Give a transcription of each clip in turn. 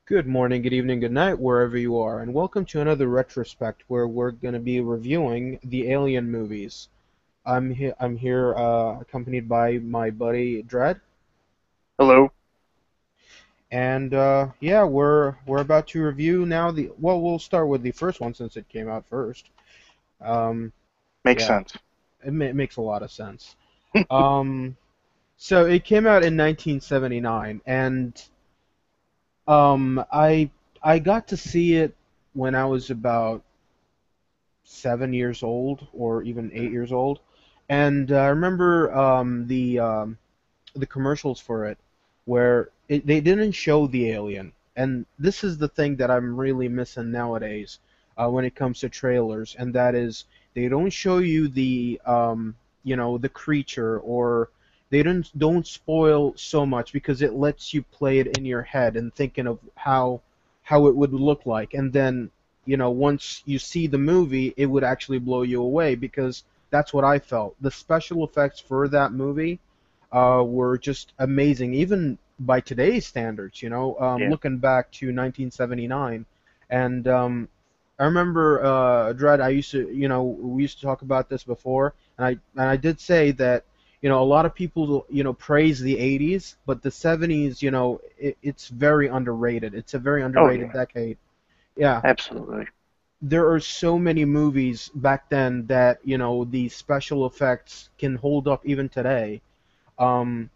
Good morning, good evening, good night, wherever you are, and welcome to another retrospect where we're going to be reviewing the Alien movies. I'm here accompanied by my buddy Dredd, Hello. and yeah, we're about to review now we'll start with the first one since it came out first. Um, Makes yeah, sense. it makes a lot of sense. Um, so it came out in 1979, and I got to see it when I was about 7 years old or even 8 years old, and I remember the commercials for it where they didn't show the alien, and this is the thing that I'm really missing nowadays when it comes to trailers, and that is they don't show you the creature, or they don't spoil so much because it lets you play it in your head and thinking of how it would look like, and then once you see the movie, it would actually blow you away because that's what I felt. The special effects for that movie were just amazing, even by today's standards. Yeah. Looking back to 1979, and I remember Dredd. We used to talk about this before, and I did say that a lot of people praise the 80s, but the 70s, it's very underrated. It's a very Oh underrated yeah. decade. Yeah, Absolutely. there are so many movies back then that the special effects can hold up even today. Um,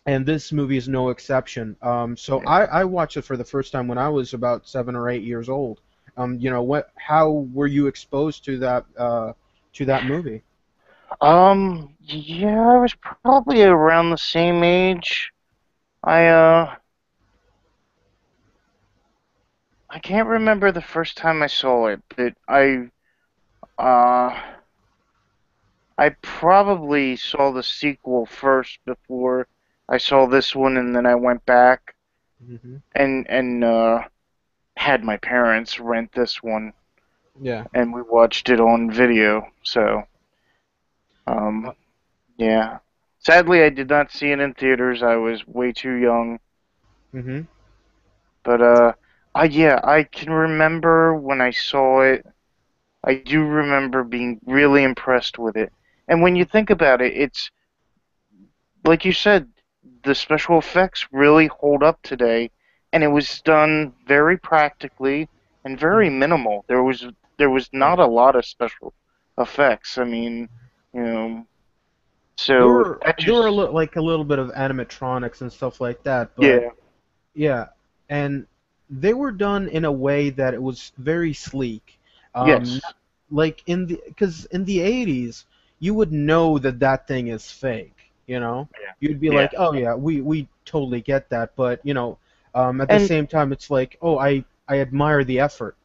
and this movie is no exception. So Yeah. I watched it for the first time when I was about 7 or 8 years old. How were you exposed to that movie? Yeah, I was probably around the same age. I uh I can't remember the first time I saw it, but uh I probably saw the sequel first before I saw this one, and then I went back Hmm. and had my parents rent this one, Yeah. and we watched it on video. So, Uh, um yeah. Sadly, I did not see it in theaters. I was way too young. hmm But yeah, I can remember when I saw it. I do remember being really impressed with it. And when you think about it, it's like you said, the special effects really hold up today, and it was done very practically and very hmm minimal. There was Right. not a lot of special effects. I mean, you know, There so were that there were just like a little bit of animatronics and stuff like that, but yeah. yeah, and they were done in a way that it was very sleek. Yes. Like because in the 80s, you would know that that thing is fake. Yeah. You'd be Yeah. like, oh yeah, we totally get that, but at the And same time, it's like, oh, I admire the effort.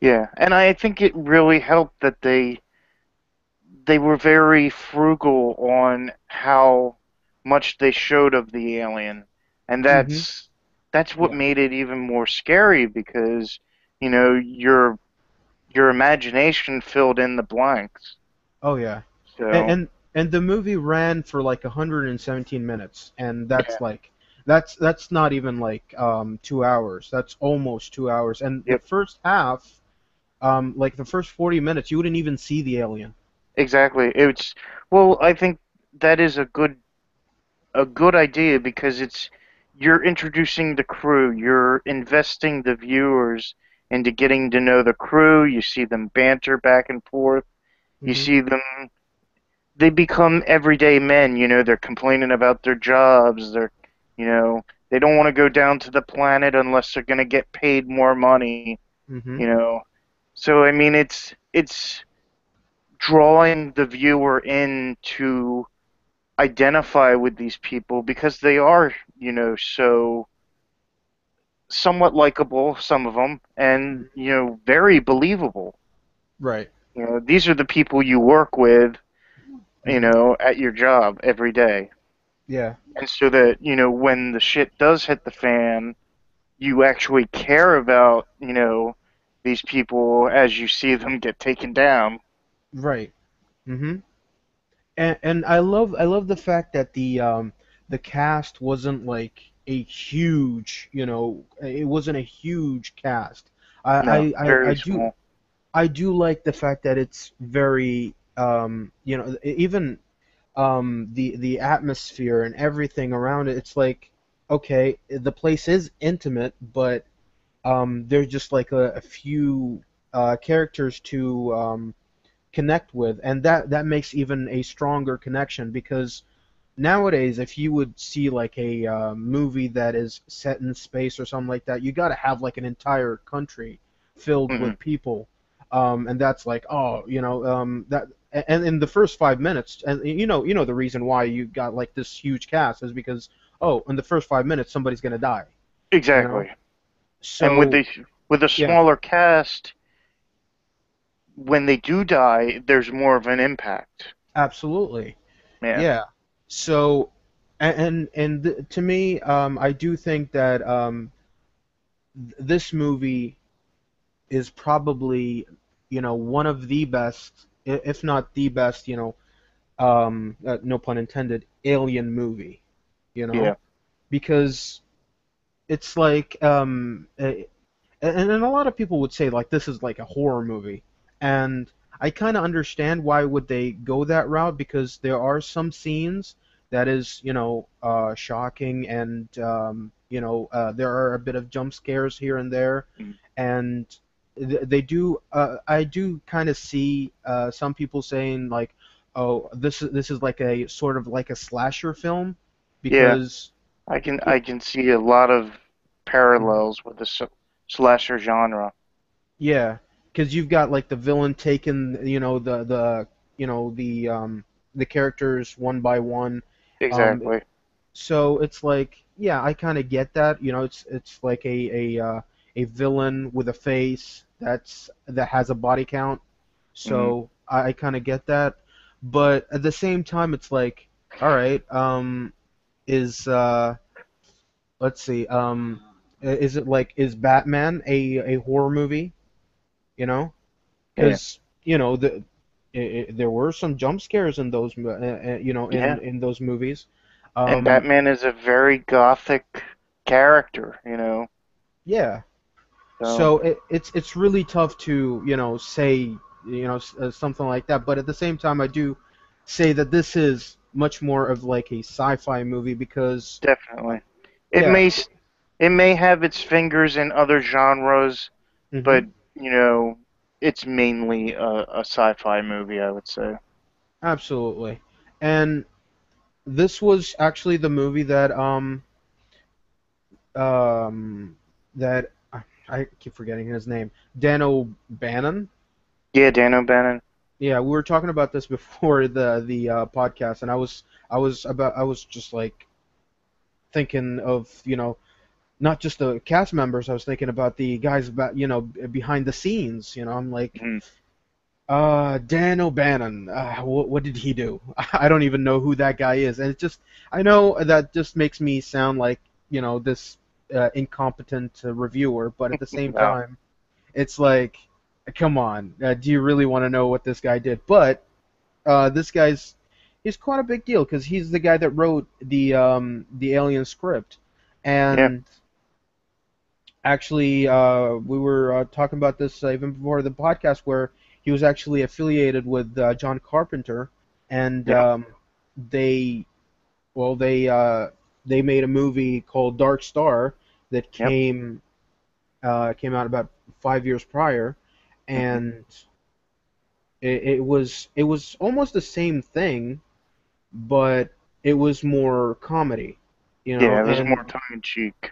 yeah, and I think it really helped that they were very frugal on how much they showed of the alien, and Hmm. that's what Yeah. made it even more scary because your imagination filled in the blanks. Oh yeah. And, So and and the movie ran for like 117 minutes, and yeah, that's not even like 2 hours. That's almost 2 hours. And the yep, first half, like the first 40 minutes, you wouldn't even see the alien. exactly. It's well, I think that is a good idea because it's you're introducing the crew, you're investing the viewers into getting to know the crew. You see them banter back and forth. You Hmm. see them, they become everyday men. They're complaining about their jobs. You know, they don't want to go down to the planet unless they're going to get paid more money. Hmm. You know, so I mean, it's drawing the viewer in to identify with these people because they are, so somewhat likable, some of them, and very believable. Right. These are the people you work with, Hmm. at your job every day. Yeah. And so that, when the shit does hit the fan, you actually care about, these people as you see them get taken down. Right. Hmm. And I love the fact that the cast wasn't like a huge, it wasn't a huge cast. I No, I I, I very do small. I do like the fact that it's very, even the atmosphere and everything around it. It's like, okay, the place is intimate, but there's just like a few characters to connect with, and that makes even a stronger connection because nowadays, if you would see like a movie that is set in space or something like that, you got to have like an entire country filled Hmm. with people, and that's like, oh, that. And in the first 5 minutes, and the reason why you got like this huge cast is because, oh, in the first 5 minutes somebody's gonna die, you know. Exactly. And So with a yeah, smaller cast, when they do die, there's more of an impact. absolutely, Yeah. yeah. So, to me, I do think that this movie is probably, one of the best, if not the best, no pun intended, alien movie, Yeah. because it's like, and a lot of people would say like this is like a horror movie, and I kind of understand why would they go that route because there are some scenes that is shocking, and there are a bit of jump scares here and there, Mm. and they do I do kind of see some people saying like, oh, this is like a sort of like a slasher film Yeah. because I can see a lot of parallels with the slasher genre. yeah, because you've got like the villain taking, the characters one by one. Um, Exactly. so it's like, yeah, I kind of get that. It's like a villain with a face that has a body count. Hmm. So I kind of get that, but at the same time, it's like, all right, is let's see, is it like is Batman a horror movie? You know? Yeah. Because there were some jump scares in those Yeah. in those movies. And um Batman is a very gothic character, yeah, So so it's really tough to say something like that, but at the same time I do say that this is much more of like a sci-fi movie because definitely. It yeah. may s- it may have its fingers in other genres, Hmm. but it's mainly a sci-fi movie, I would say. Absolutely. And this was actually the movie um that I keep forgetting his name. Dan O'Bannon. Yeah, Dan O'Bannon. Yeah, we were talking about this before the podcast, and I was just like thinking of not just the cast members. I was thinking about the guys about behind the scenes. I'm like, Mhm. Dan O'Bannon. What did he do? I don't even know who that guy is, and I know that just makes me sound like this incompetent reviewer, but at the same No. time, it's like, come on, do you really want to know what this guy did? But this guy's he's quite a big deal because he's the guy that wrote the Alien script, Yeah. and actually we were talking about this even before the podcast where he was actually affiliated with John Carpenter, and Yeah. they they made a movie called Dark Star that Yep. came out about 5 years prior, Hmm. and it was almost the same thing, but it was more comedy, Yeah, it was and more tongue in cheek.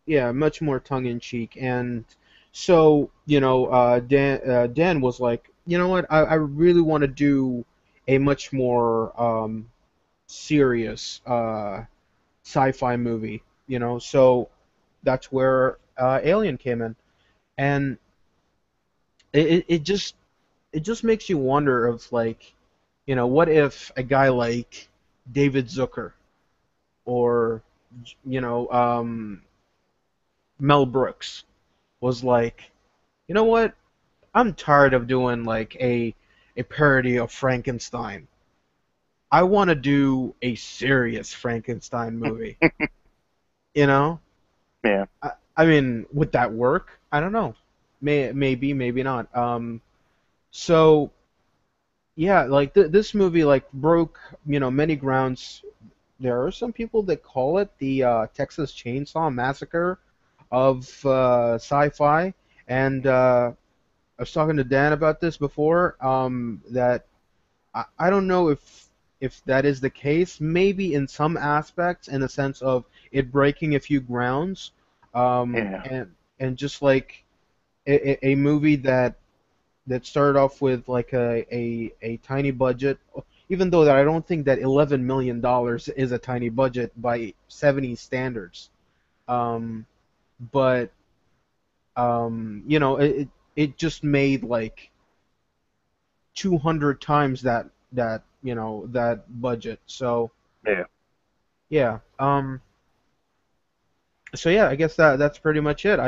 yeah, much more tongue in cheek. And so, Dan was like, you know what, I really want to do a much more serious sci-fi movie, so that's where Alien came in, and it just makes you wonder of like, what if a guy like David Zucker or you know Mel Brooks was like, you know what? I'm tired of doing like a parody of Frankenstein. I want to do a serious Frankenstein movie. You know, Yeah. I mean, would that work? I don't know. Maybe, maybe not. So yeah, like this movie like broke, many grounds. There are some people that call it the Texas Chainsaw Massacre of sci-fi, and I was talking to Dan about this before. That I don't know if that is the case. Maybe in some aspects, in the sense of it breaking a few grounds, Yeah. and just like a movie that started off with like a tiny budget, even though that I don't think that $11 million is a tiny budget by 70 standards. Um, but it just made like 200 times that budget. So Yeah. yeah. So yeah, I guess that's pretty much it.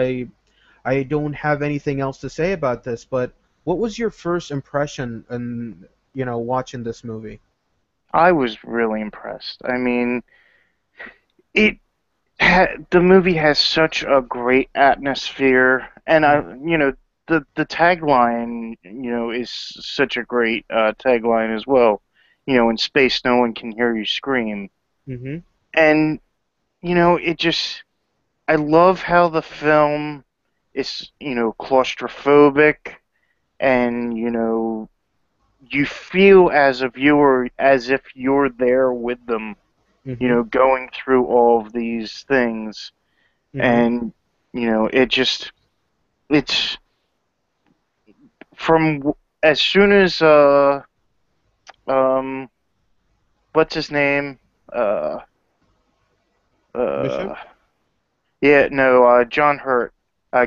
I don't have anything else to say about this, but what was your first impression in watching this movie? I was really impressed. I mean, it the movie has such a great atmosphere, and the tagline, is such a great tagline as well. In space, no one can hear you scream, Mm-hmm. and it just I love how the film is claustrophobic, and you feel as a viewer as if you're there with them, Mm-hmm. going through all of these things. Mm-hmm. And it just it's from as soon as um what's his name, uh Bishop? uh yeah, no, John Hurt,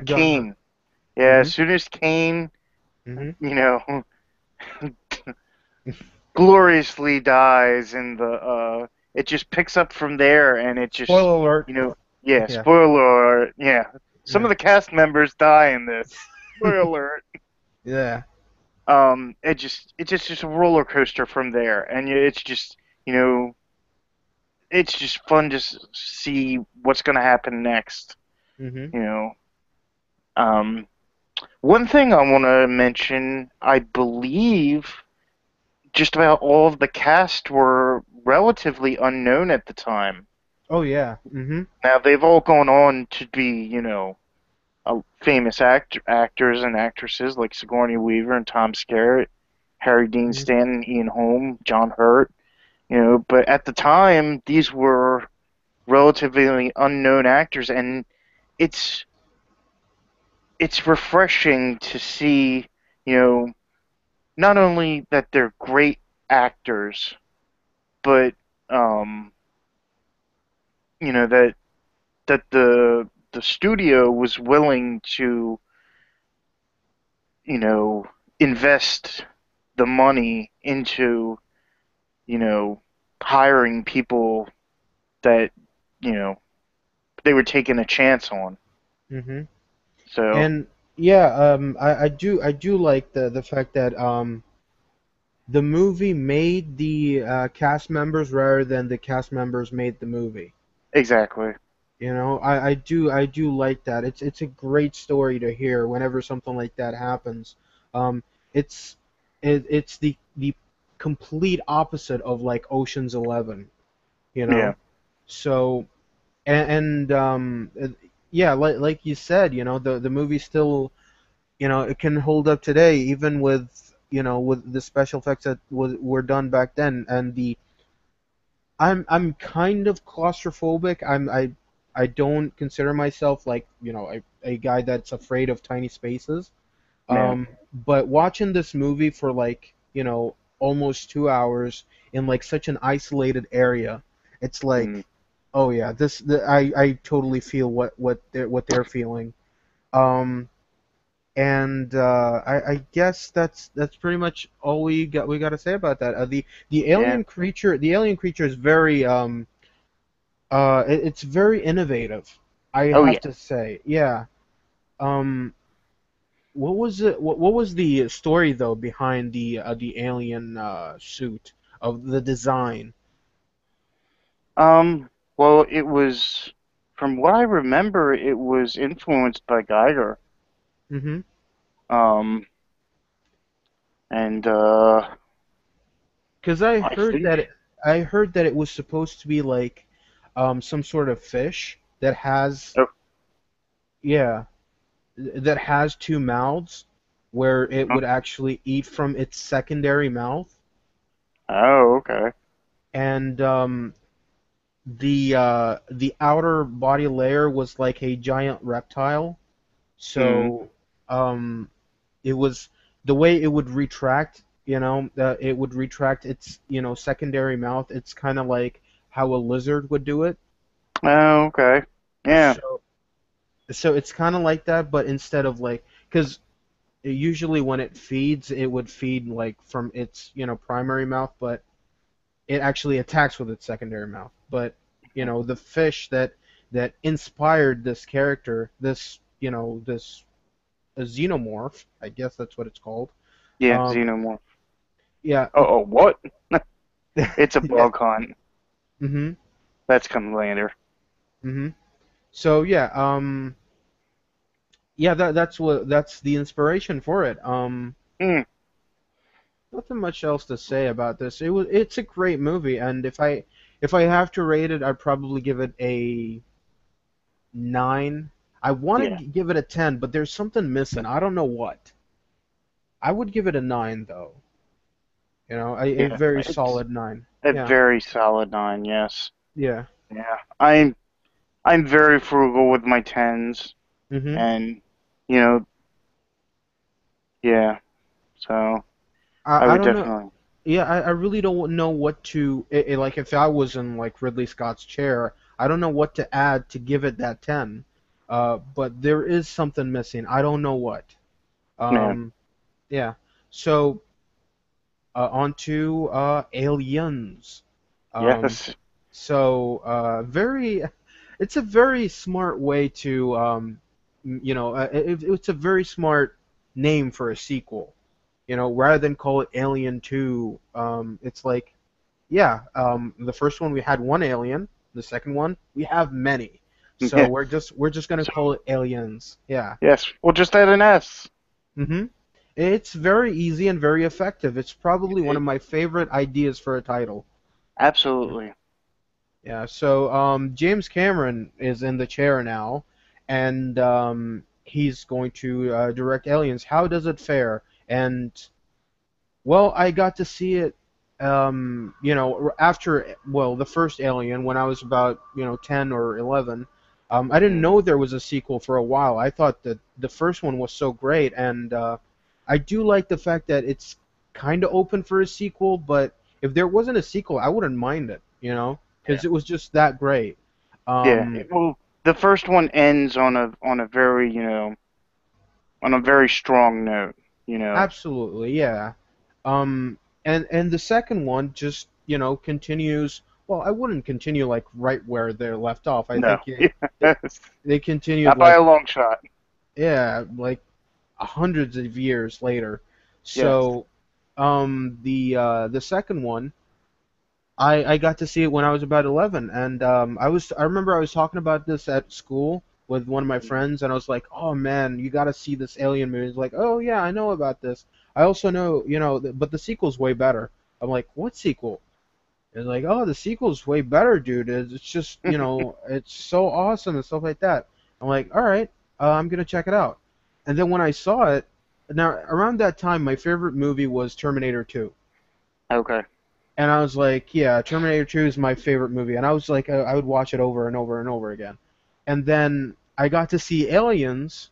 John Hurt. Kane. Yeah, Mm-hmm. as soon as Kane, Mm-hmm. you know gloriously dies, and the it just picks up from there, and it just Spoiler alert. you know yeah, Yeah. spoiler alert, yeah, some Yeah. of the cast members die in this. Spoiler alert. Yeah. It's just a roller coaster from there, and it's just you know it's just fun to see what's going to happen next. Mm-hmm. You know, um, one thing I want to mention, I believe just about all of the cast were relatively unknown at the time. Oh yeah. Mm-hmm. Now they've all gone on to be, famous actors and actresses like Sigourney Weaver and Tom Skerritt, Harry Dean Mm-hmm. Stanton, Ian Holm, John Hurt. But at the time, these were relatively unknown actors, and it's it's refreshing to see, you know, not only that they're great actors, but um, that the studio was willing to, you know, invest the money into, you know, hiring people that, you know, they were taking a chance on. Mm-hmm. So, And yeah, I do like the fact that the movie made the cast members rather than the cast members made the movie. exactly. I do like that. It's a great story to hear whenever something like that happens. Um, it's it's the complete opposite of like Ocean's 11, you Yeah. know. So yeah, like you said, the movie still, it can hold up today even with the special effects that were done back then, and the I'm kind of claustrophobic. I don't consider myself like, a guy that's afraid of tiny spaces. Yeah. But watching this movie for like, almost 2 hours in like such an isolated area, it's Mm, like, oh yeah, I totally feel what they're feeling. Um, and I guess that's pretty much all we got to say about that. The yeah. alien creature is very it's very innovative, I Oh have yeah. to say. Yeah. Um, what was it? What was the story though behind the alien suit of the design? Well, it was. from what I remember, it was influenced by Geiger. Mm-hmm. Um, and Because I think, I heard that it was supposed to be like some sort of fish that has oh, yeah that has two mouths where it huh. would actually eat from its secondary mouth, Oh, okay. and the outer body layer was like a giant reptile. Hmm. So um, it was the way it would retract. It would retract its secondary mouth. It's kind of like how a lizard would do it. Oh, okay. Yeah, So so it's kind of like that, but instead of like because usually when it feeds, it would feed like from its primary mouth, but it actually attacks with its secondary mouth. But the fish that inspired this character, this a xenomorph, I guess that's what it's called. yeah, Um, xenomorph. yeah, Oh, oh, what? It's a yeah, bug hunt. mhm, That's come later. mhm. So yeah, yeah, that's the inspiration for it. Hmm. Nothing much else to say about this. It's a great movie, and if I have to rate it, I'd probably give it a 9. I want to Yeah, give it a 10, but there's something missing. I don't know what. I would give it a 9 though. A yeah. very It's solid 9. a Yeah, very solid nine. Yes. yeah. Yeah. I'm very frugal with my tens, Mhm. and you know, yeah. So I I would don't know. definitely. Yeah, I really don't know what to like if I was in like Ridley Scott's chair, I don't know what to add to give it that 10. But there is something missing. I don't know what. Yeah. Um, yeah. So on to Aliens. Um, Yes. very, it's a very smart way to it's a very smart name for a sequel. Rather than call it Alien 2, it's like, yeah, the first one we had one alien, the second one we have many. So Yeah. we're just gonna So call it Aliens. Yeah. yes, we'll just add an S. Mhm. It's very easy and very effective. It's probably one of It, my favorite ideas for a title. absolutely. Yeah, so James Cameron is in the chair now, and he's going to direct Aliens. How does it fare? And well, I got to see it, after, well, the first Alien when I was about, 10 or 11. I didn't Mm. know there was a sequel for a while. I thought that the first one was so great, and I do like the fact that it's kind of open for a sequel, but if there wasn't a sequel, I wouldn't mind it, Yeah. because it was just that great. Yeah. Um, Well, the first one ends on a very on a very strong note. You know. Absolutely, yeah. And the second one just continues. Well, I wouldn't continue like right where they left off. I No. think it Yes. they continued Not by like, a long shot. yeah, like hundreds of years later. Yes. So the second one, I got to see it when I was about 11, and I remember I was talking about this at school with one of my Mm. friends, and I was like, "Oh man, you got to see this Alien movie." He's like, "Oh yeah, I know about this. I also know, but the sequel's way better." I'm like, "What sequel?" It's like, "Oh, the sequel's way better, dude. It's just, it's so awesome and stuff like that." I'm like, "All right, I'm gonna check it out." And then when I saw it, now around that time, my favorite movie was Terminator 2. Okay. And I was like, yeah, Terminator 2 is my favorite movie. And I was like, I would watch it over and over and over again. And then I got to see Aliens,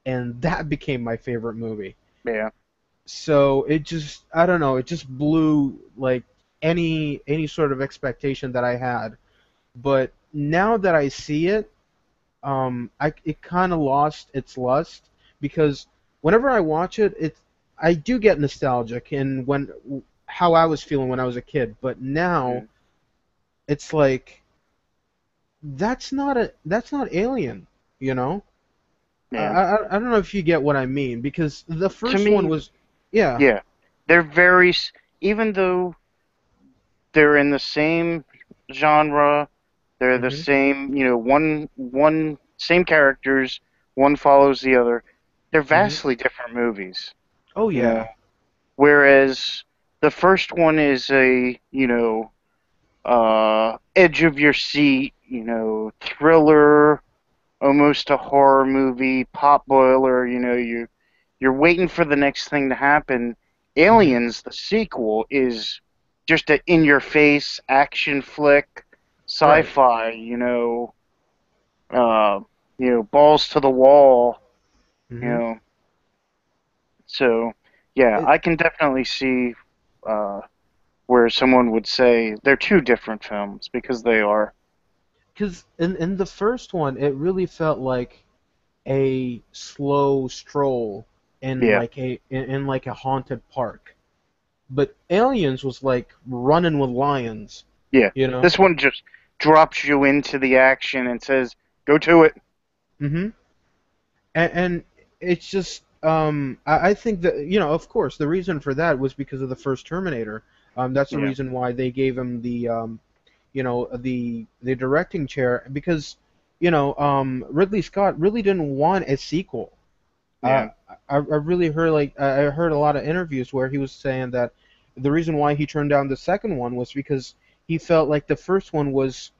and that became my favorite movie. Yeah. So it just, I don't know, it just blew like any sort of expectation that I had. But now that I see it, it kind of lost its lust because whenever I watch it, I do get nostalgic and when how I was feeling when I was a kid. But now Mm. it's like that's not Alien, you know. Yeah. I don't know if you get what I mean because the To first one me, was, yeah. yeah, they're even though they're in the same genre, They're the Mhm. same, one same characters, one follows the other. They're Mhm. vastly different movies, Oh you know. yeah. Whereas the first one is a, edge of your seat, thriller, almost a horror movie, pot boiler, you're waiting for the next thing to happen. Mhm. Aliens, the sequel, is just a in your face action flick, Right. sci-fi, uh, balls to the wall, you Mhm. know. So, yeah, It I can definitely see uh, where someone would say they're two different films because they are. Because in the first one, it really felt like a slow stroll Yeah, in like a haunted park. But Aliens was like running with lions, yeah. you know? This one just drops you into the action and says, "Go to it." Hmm. And it's just I think that of course the reason for that was because of the first Terminator. That's the Yeah, reason why they gave him the the directing chair because Ridley Scott really didn't want a sequel. yeah, Uh, I really heard I heard a lot of interviews where he was saying that the reason why he turned down the second one was because he felt like the first one was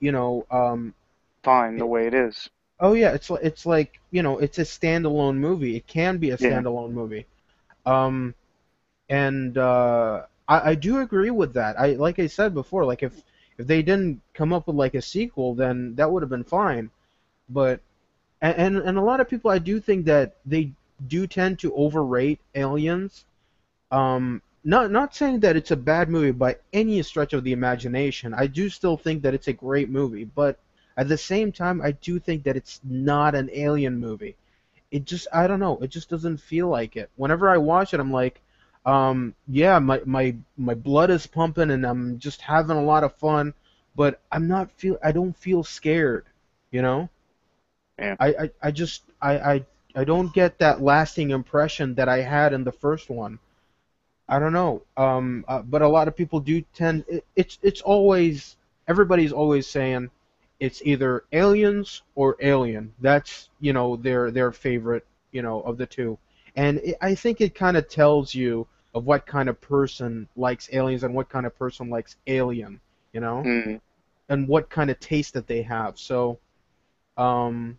fine the it, way it is. oh yeah, it's like it's a standalone movie. It can be a Yeah, standalone movie. Um, and I do agree with that. I like I said before, like if they didn't come up with like a sequel, then that would have been fine. But and a lot of people I do think that they do tend to overrate Aliens. Not saying that it's a bad movie by any stretch of the imagination. I do still think that it's a great movie, but at the same time, I do think that it's not an Alien movie. It just I don't know. It just doesn't feel like it. Whenever I watch it, I'm like, yeah, my blood is pumping and I'm just having a lot of fun, but I don't feel scared, you know? yeah. I just I don't get that lasting impression that I had in the first one. I don't know. But a lot of people do tend. It's always everybody's always saying it's either Aliens or Alien. That's their favorite of the two, and I think it kind of tells you of what kind of person likes Aliens and what kind of person likes Alien, you know, Mm, and what kind of taste that they have. So um,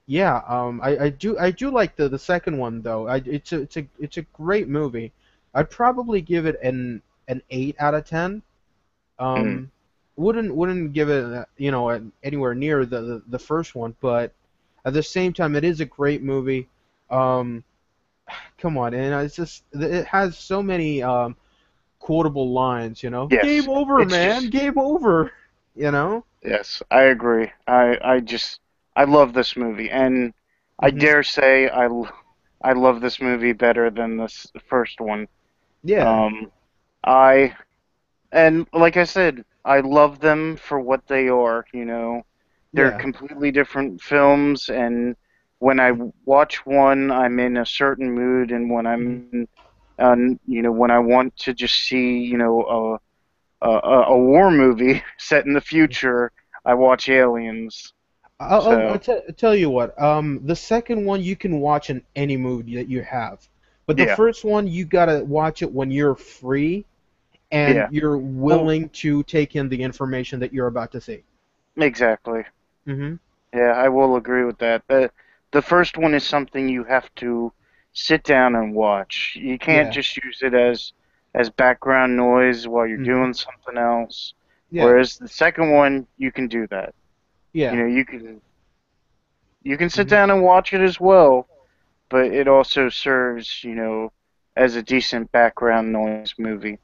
yeah, I do like the second one though. It's a great movie. I'd probably give it an 8 out of 10. mm. Um, wouldn't give it anywhere near the first one, but at the same time, it is a great movie. Um, come on, and it's just it has so many quotable lines. Game Yes, over, it's man, just game over. You know. yes. I agree. I love this movie, and I Mhm. dare say I love this movie better than this first one. Yeah. Um, I And like I said, I love them for what they are, They're Yeah. completely different films, and when I watch one, I'm in a certain mood, and Mhm. when I want to just see, a war movie set in the future, I watch Aliens. I'll So, tell you what. The second one you can watch in any mood that you have, but the yeah, first one you gotta watch it when you're free and yeah. you're Well, willing to take in the information that you're about to see. exactly. Hmm. Yeah, I will agree with that. The first one is something you have to sit down and watch. You can't Yeah. just use it as background noise while you're Hmm. doing something else. Yeah. Whereas the second one, you can do that. Yeah. You can sit Hmm. down and watch it as well, but it also serves, as a decent background noise movie.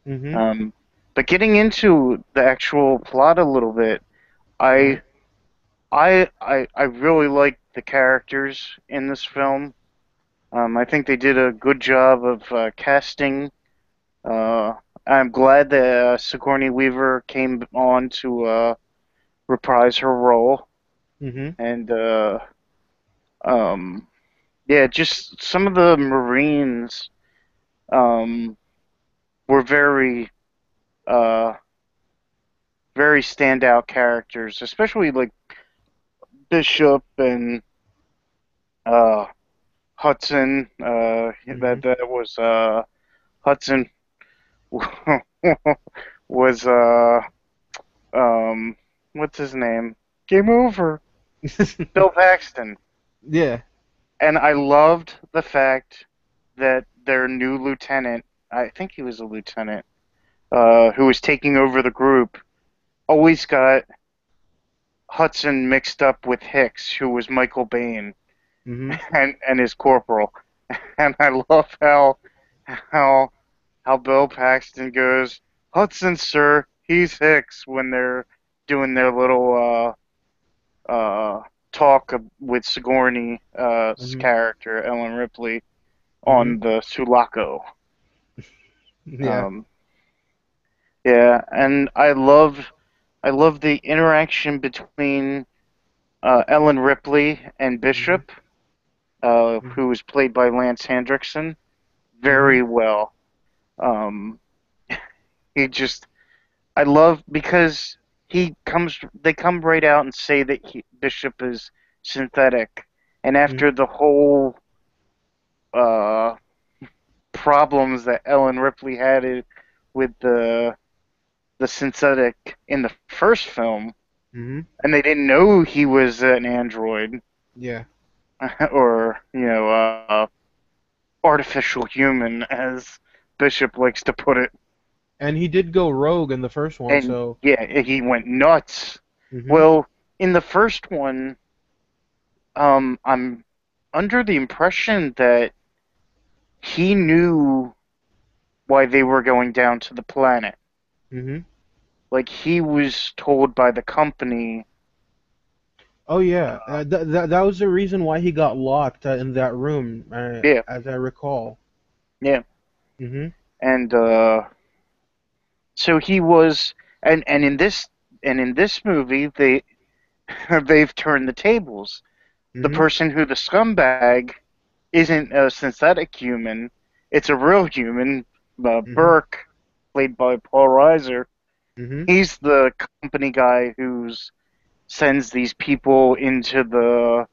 Hmm. Um, but getting into the actual plot a little bit, I Right. I really like the characters in this film. I think they did a good job of casting. Uh, I'm glad that Sigourney Weaver came on to reprise her role, Hmm. and um, yeah, just some of the Marines um, were very uh, very standout characters, especially like Bishop and uh, Hudson. Mhm. That was Hudson was um what's his name? Game over. Bill Paxton. Yeah. And I loved the fact that their new lieutenant, I think he was a lieutenant, who was taking over the group, always got Hudson mixed up with Hicks, who was Michael Bain, Mhm. and his corporal. And I love how how Bill Paxton goes, Hudson, sir, he's Hicks when they're doing their little talk with Sigourney's Mhm. character, Ellen Ripley, Mhm. on the Sulaco. Yeah. Um, yeah, and I love the interaction between Ellen Ripley and Mhm. Bishop, Mhm. who was played by Lance Hendrickson, Mhm. very well. Um, he just I love because they come right out and say that Bishop is synthetic, and after Mhm. the whole uh, problems that Ellen Ripley had with the synthetic in the first film, Mhm. and they didn't know he was an android Yeah. or artificial human, as Bishop likes to put it. And he did go rogue in the first one, And so. yeah, he went nuts. Mhm. Well, in the first one, I'm under the impression that he knew why they were going down to the planet. Mhm. Like he was told by the company. Oh yeah, that was the reason why he got locked in that room, Yeah, as I recall. yeah, Mhm. and so he was, and in this movie they've turned the tables. The Mhm. person who the scumbag isn't a synthetic human; it's a real human. Mhm. Burke, played by Paul Reiser, Mhm. he's the company guy who's sends these people into the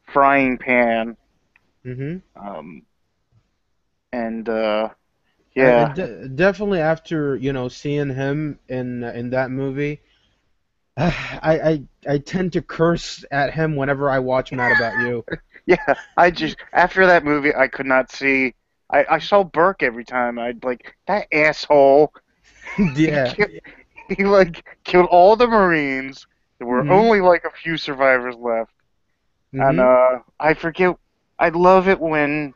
frying pan. Mhm. Um, and And yeah, definitely after seeing him in that movie, I tend to curse at him whenever I watch Mad About You. yeah. I just after that movie, I could not see. I saw Burke every time. I'd like that asshole. He Yeah. killed, he like killed all the Marines. There were Mhm. only like a few survivors left, and Mhm. I forget. I love it when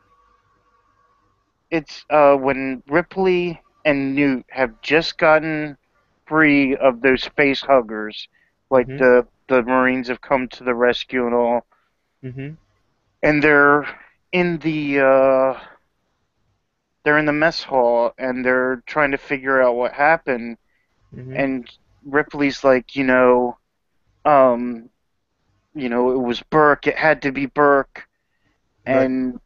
Ripley and Newt have just gotten free of those space huggers, like Mhm. the Marines have come to the rescue and all, Mhm. and in the uh they're in the mess hall and they're trying to figure out what happened, Mhm. and Ripley's like, um, it was Burke, it had to be Burke, Right. and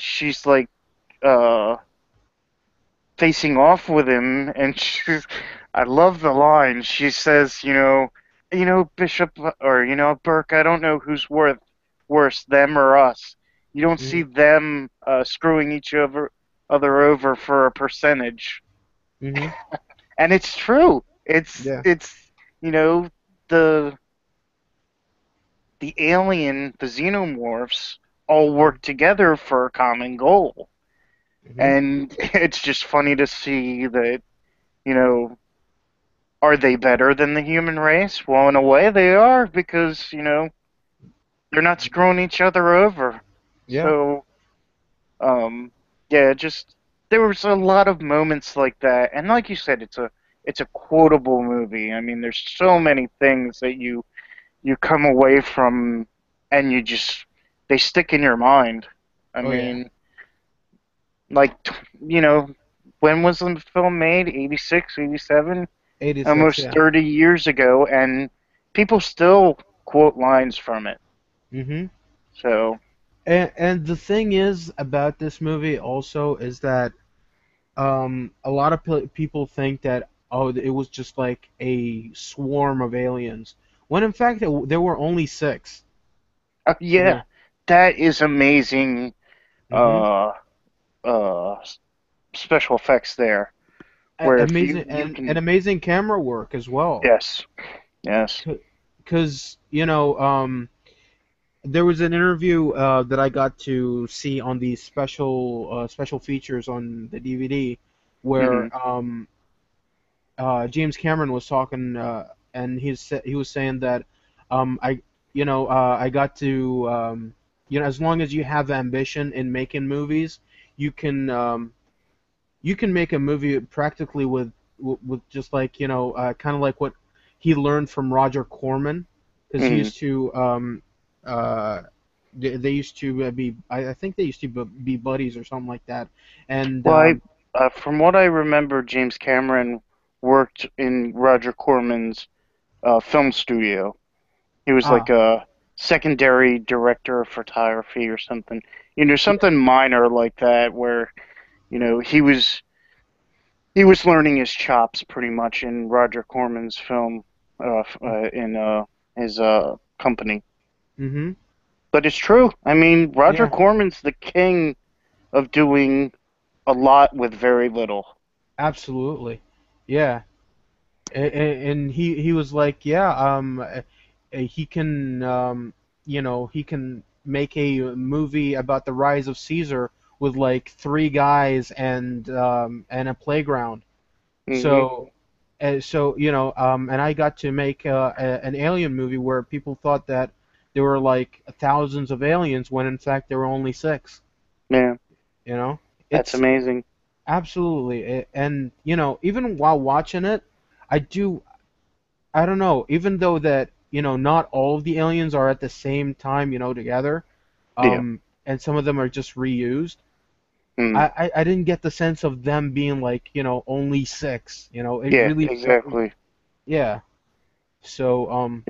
she's like uh facing off with him, and I love the line. She says, Bishop or Burke, I don't know who's worse, them or us. You don't see Mhm. them screwing each other over for a percentage, Mhm. and it's true. Yeah. It's you know the the alien, the xenomorphs all work together for a common goal, Mhm. and it's just funny to see that you know are they better than the human race? Well, in a way, they are because they're not screwing each other over. Yeah. So, um, yeah, just there was a lot of moments like that, and like you said, it's a quotable movie. I mean, there's so many things that you come away from, and they stick in your mind. I Oh yeah. mean, like you know, when was the film made? 86, 87? 86. Almost Yeah. 30 years ago, and people still quote lines from it. Mhm. So, And the thing is about this movie also is that a lot of people think that oh, it was just like a swarm of aliens. When in fact there were only six. Yeah, Yeah. that is amazing. Mm-hmm. Uh, uh, special effects there, where if Amazing you and can, amazing camera work as well. yes, yes. Because there was an interview that I got to see on the special features on the DVD where Hmm. James Cameron was talking, and he was saying that I I got to as long as you have ambition in making movies, you can um, you can make a movie practically with just like kind of like what he learned from Roger Corman, because he Hmm. used to uh they used to be I think they used to be buddies or something like that, and Well, from what I remember, James Cameron worked in Roger Corman's film studio. He was like ah a secondary director of photography or something. Something minor like that, where he was learning his chops pretty much in Roger Corman's film, in his company. mm-hmm But it's true. I mean, Roger yeah, Corman's the king of doing a lot with very little. absolutely, yeah. And he was like, yeah, he can he can make a movie about the rise of Caesar with like three guys and a playground. Hmm. So and I got to make an alien movie where people thought that there were like thousands of aliens when in fact there were only six. Yeah, You know, that's it's amazing. absolutely, and even while watching it, I do I don't know. Even though that not all of the aliens are at the same time together, Yeah. and some of them are just reused. Mm. I didn't get the sense of them being like only six. It Yeah, really felt exactly. yeah. So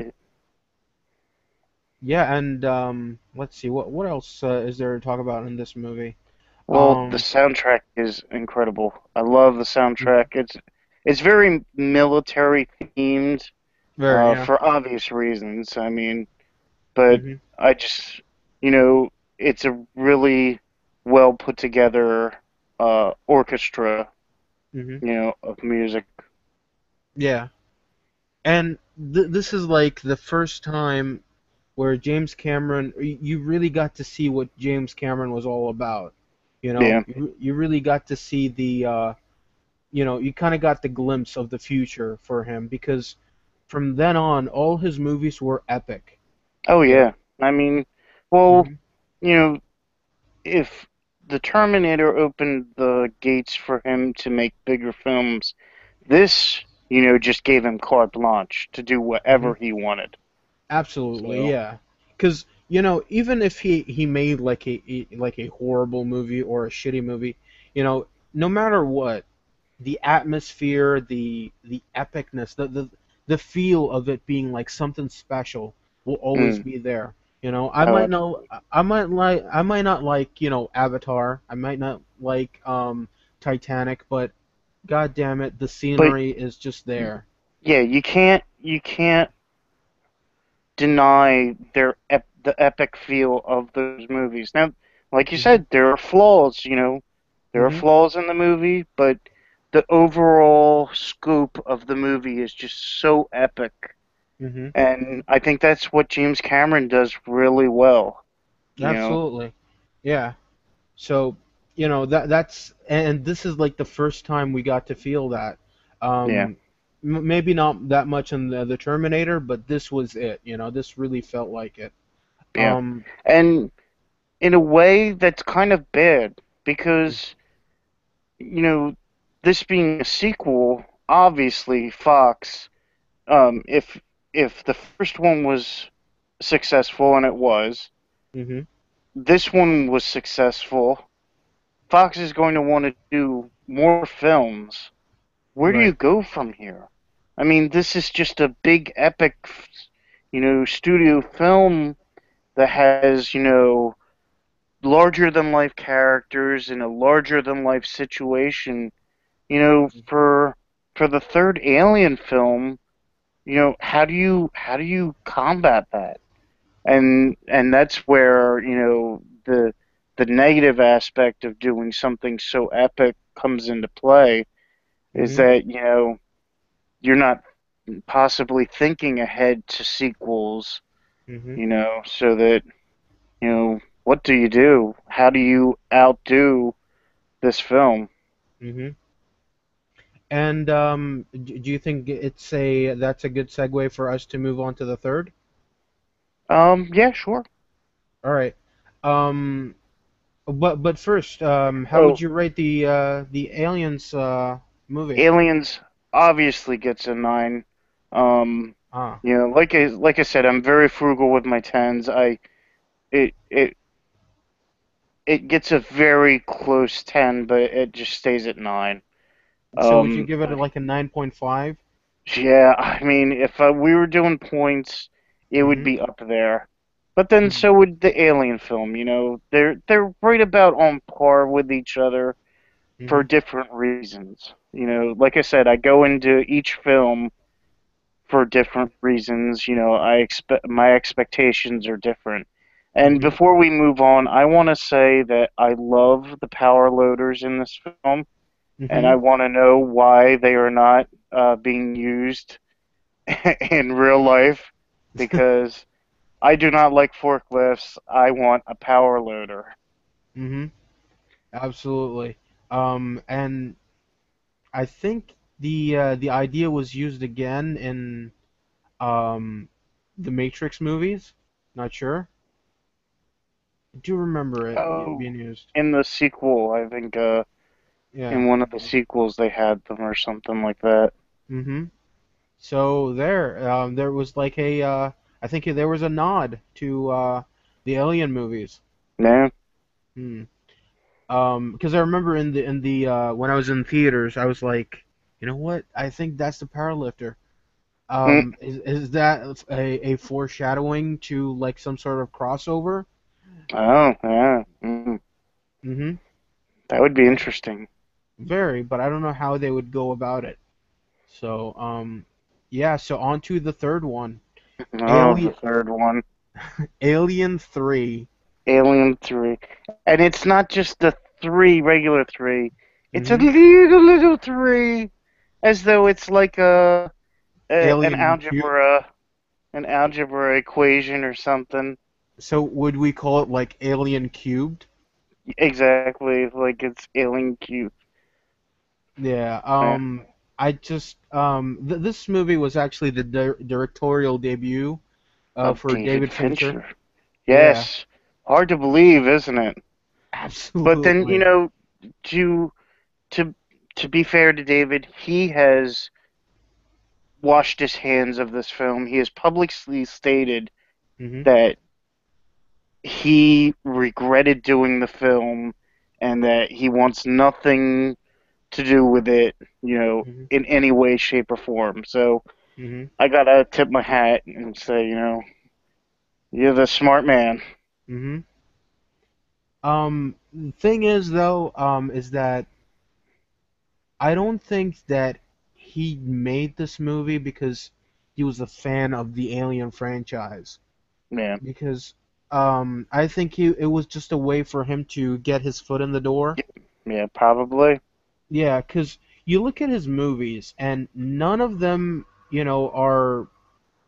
yeah, and let's see what else is there to talk about in this movie? Well, the Um, soundtrack is incredible. I love the mhm. soundtrack. It's very military themed, Very yeah. for obvious reasons. I mean, but Mhm. I just, you know, it's a really well put together orchestra, Mhm. of music. Yeah. And this is like the first time where James Cameron, you really got to see what James Cameron was all about. Yeah. You really got to see you kind of got the glimpse of the future for him because from then on, all his movies were epic. Oh You know. yeah. I mean, well, Mhm. you know, if the Terminator opened the gates for him to make bigger films, this, just gave him carte blanche to do whatever Mhm. he wanted. Absolutely, So, yeah. Because even if he made like like a horrible movie or a shitty movie, no matter what, the atmosphere, the epicness, the feel of it being like something special will always mm, be there. oh, absolutely. I might not like, Avatar. I might not like Titanic, but god damn it, the But scenery is just there. yeah, you can't deny the epic feel of those movies. Now, like you Mhm. said, there are flaws, there are Mhm. flaws in the movie, but the overall scope of the movie is just so epic. Mhm. And I think that's what James Cameron does really well, you know. Absolutely. Yeah. So, that's and this is like the first time we got to feel that. Yeah, Maybe not that much in the Terminator, but this was it. This really felt like it. yeah. Um, And in a way that's kind of bad because, you know, this being a sequel, obviously Fox, if the first one was successful, and it was, hmm this one was successful, Fox is going to want to do more films. Where do you right. go from here? I mean, this is just a big epic, studio film that has, larger than life characters in a larger than life situation, for for the third Alien film, how do you combat that? And that's where, the negative aspect of doing something so epic comes into play, is Mhm. that, you're not possibly thinking ahead to sequels, Mhm. so that, what do you do? How do you outdo this film? Mhm. And do you think that's a good segue for us to move on to the third? Yeah, sure. All right. Um, but first, how would Oh, you rate the Aliens movie? Aliens obviously gets a 9. Um, Ah, like I said, I'm very frugal with my tens. It it it gets a very close 10, but it just stays at 9. so would you Um, give it like a 9.5? yeah, I mean, if we were doing points, it would Mm-hmm. be up there. But then Mm-hmm. so would the Alien film. They're right about on par with each other for Mm-hmm. different reasons. Like I said, I go into each film for different reasons. I expect my expectations are different. And Mm-hmm. before we move on, I want to say that I love the power loaders in this film, and Mm-hmm. I want to know why they are not being used in real life, because I do not like forklifts. I want a power loader. Mm-hmm. Absolutely. And I think the idea was used again in um the Matrix movies. Not sure. I do remember it Oh, being used. in the sequel, I think Yeah. in one of the sequels they had them or something like that. Mm-hmm. So there was like I think there was a nod to the Alien movies. No. Hmm. Because I remember in the when I was in theaters, I was like, you know what? I think that's the powerlifter. Mm, Is that a foreshadowing to like some sort of crossover? oh, yeah. Mm-hmm. That would be interesting. Very, but I don't know how they would go about it. So yeah. So on to the third one, Oh, the Alien third one. Alien 3. Alien 3. And it's not just the three, regular three. It's a Mm-hmm. little three, as though it's like an Alien cube. algebra equation or something. So would we call it like Alien cubed? Exactly, like it's Alien Q. Yeah. Yeah. I just this movie was actually the directorial debut Of for David David Fincher. Fincher. Yeah. Yes. Hard to believe, isn't it? But then, Absolutely. to to to be fair to David, he has washed his hands of this film. He has publicly stated Mhm. that he regretted doing the film and that he wants nothing to do with it, Mhm. in any way, shape, or form. So Mhm. I gotta tip my hat and say, you're the smart man. Mhm. The thing is though, is that I don't think that he made this movie because he was a fan of the Alien franchise. Yeah, Because I think it was just a way for him to get his foot in the door. yeah, probably. Yeah, because you look at his movies and none of them, are,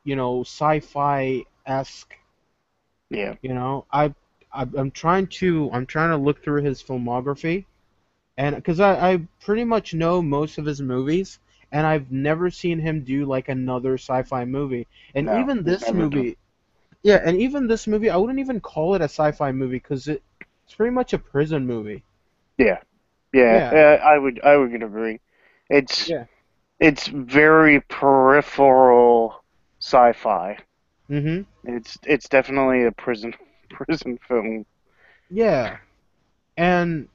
sci-fi esque. Yeah, I'm trying to look through his filmography, and because I pretty much know most of his movies, and I've never seen him do like another sci-fi movie. And no, even he's this never done. movie, yeah, and even this movie, I wouldn't even call it a sci-fi movie because it's pretty much a prison movie. Yeah, yeah, Yeah, I would agree. It's yeah. it's very peripheral sci-fi. Mhm. It's definitely a prison prison film. Yeah. And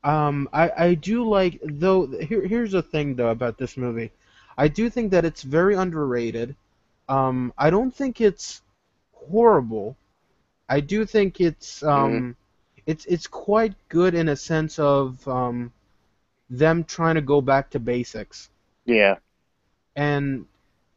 I do like though here's the thing though about this movie. I do think that it's very underrated. I don't think it's horrible. I do think Mm, it's quite good in a sense of them trying to go back to basics. Yeah. And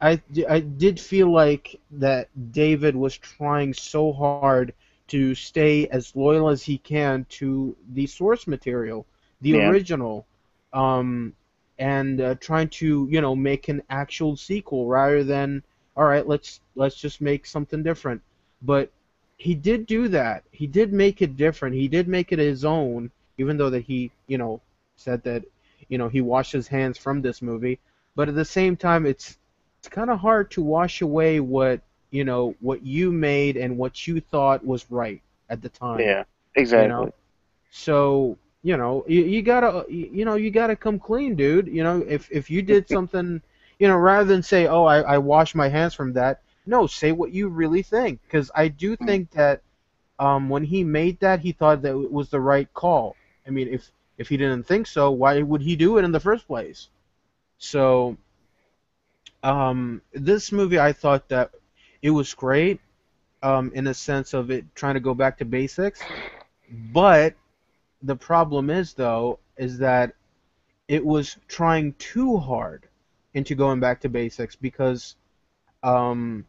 I did feel like that David was trying so hard to stay as loyal as he can to the source material, the Yeah. original, um, and trying to make an actual sequel rather than all right, let's just make something different. But he did do that. He did make it different. He did make it his own, even though that he said that he washed his hands from this movie. But at the same time, it's kind of hard to wash away what you made and what you thought was right at the time, Yeah. you know. Exactly. So you gotta come clean, dude. If you did something, rather than say, oh, I wash my hands from that. No, say what you really think, because I do Mm. think that when he made that, he thought that it was the right call. I mean, if he didn't think so, why would he do it in the first place? So this movie, I thought that it was great, in a sense of it trying to go back to basics. But the problem is, though, is that it was trying too hard into going back to basics because um,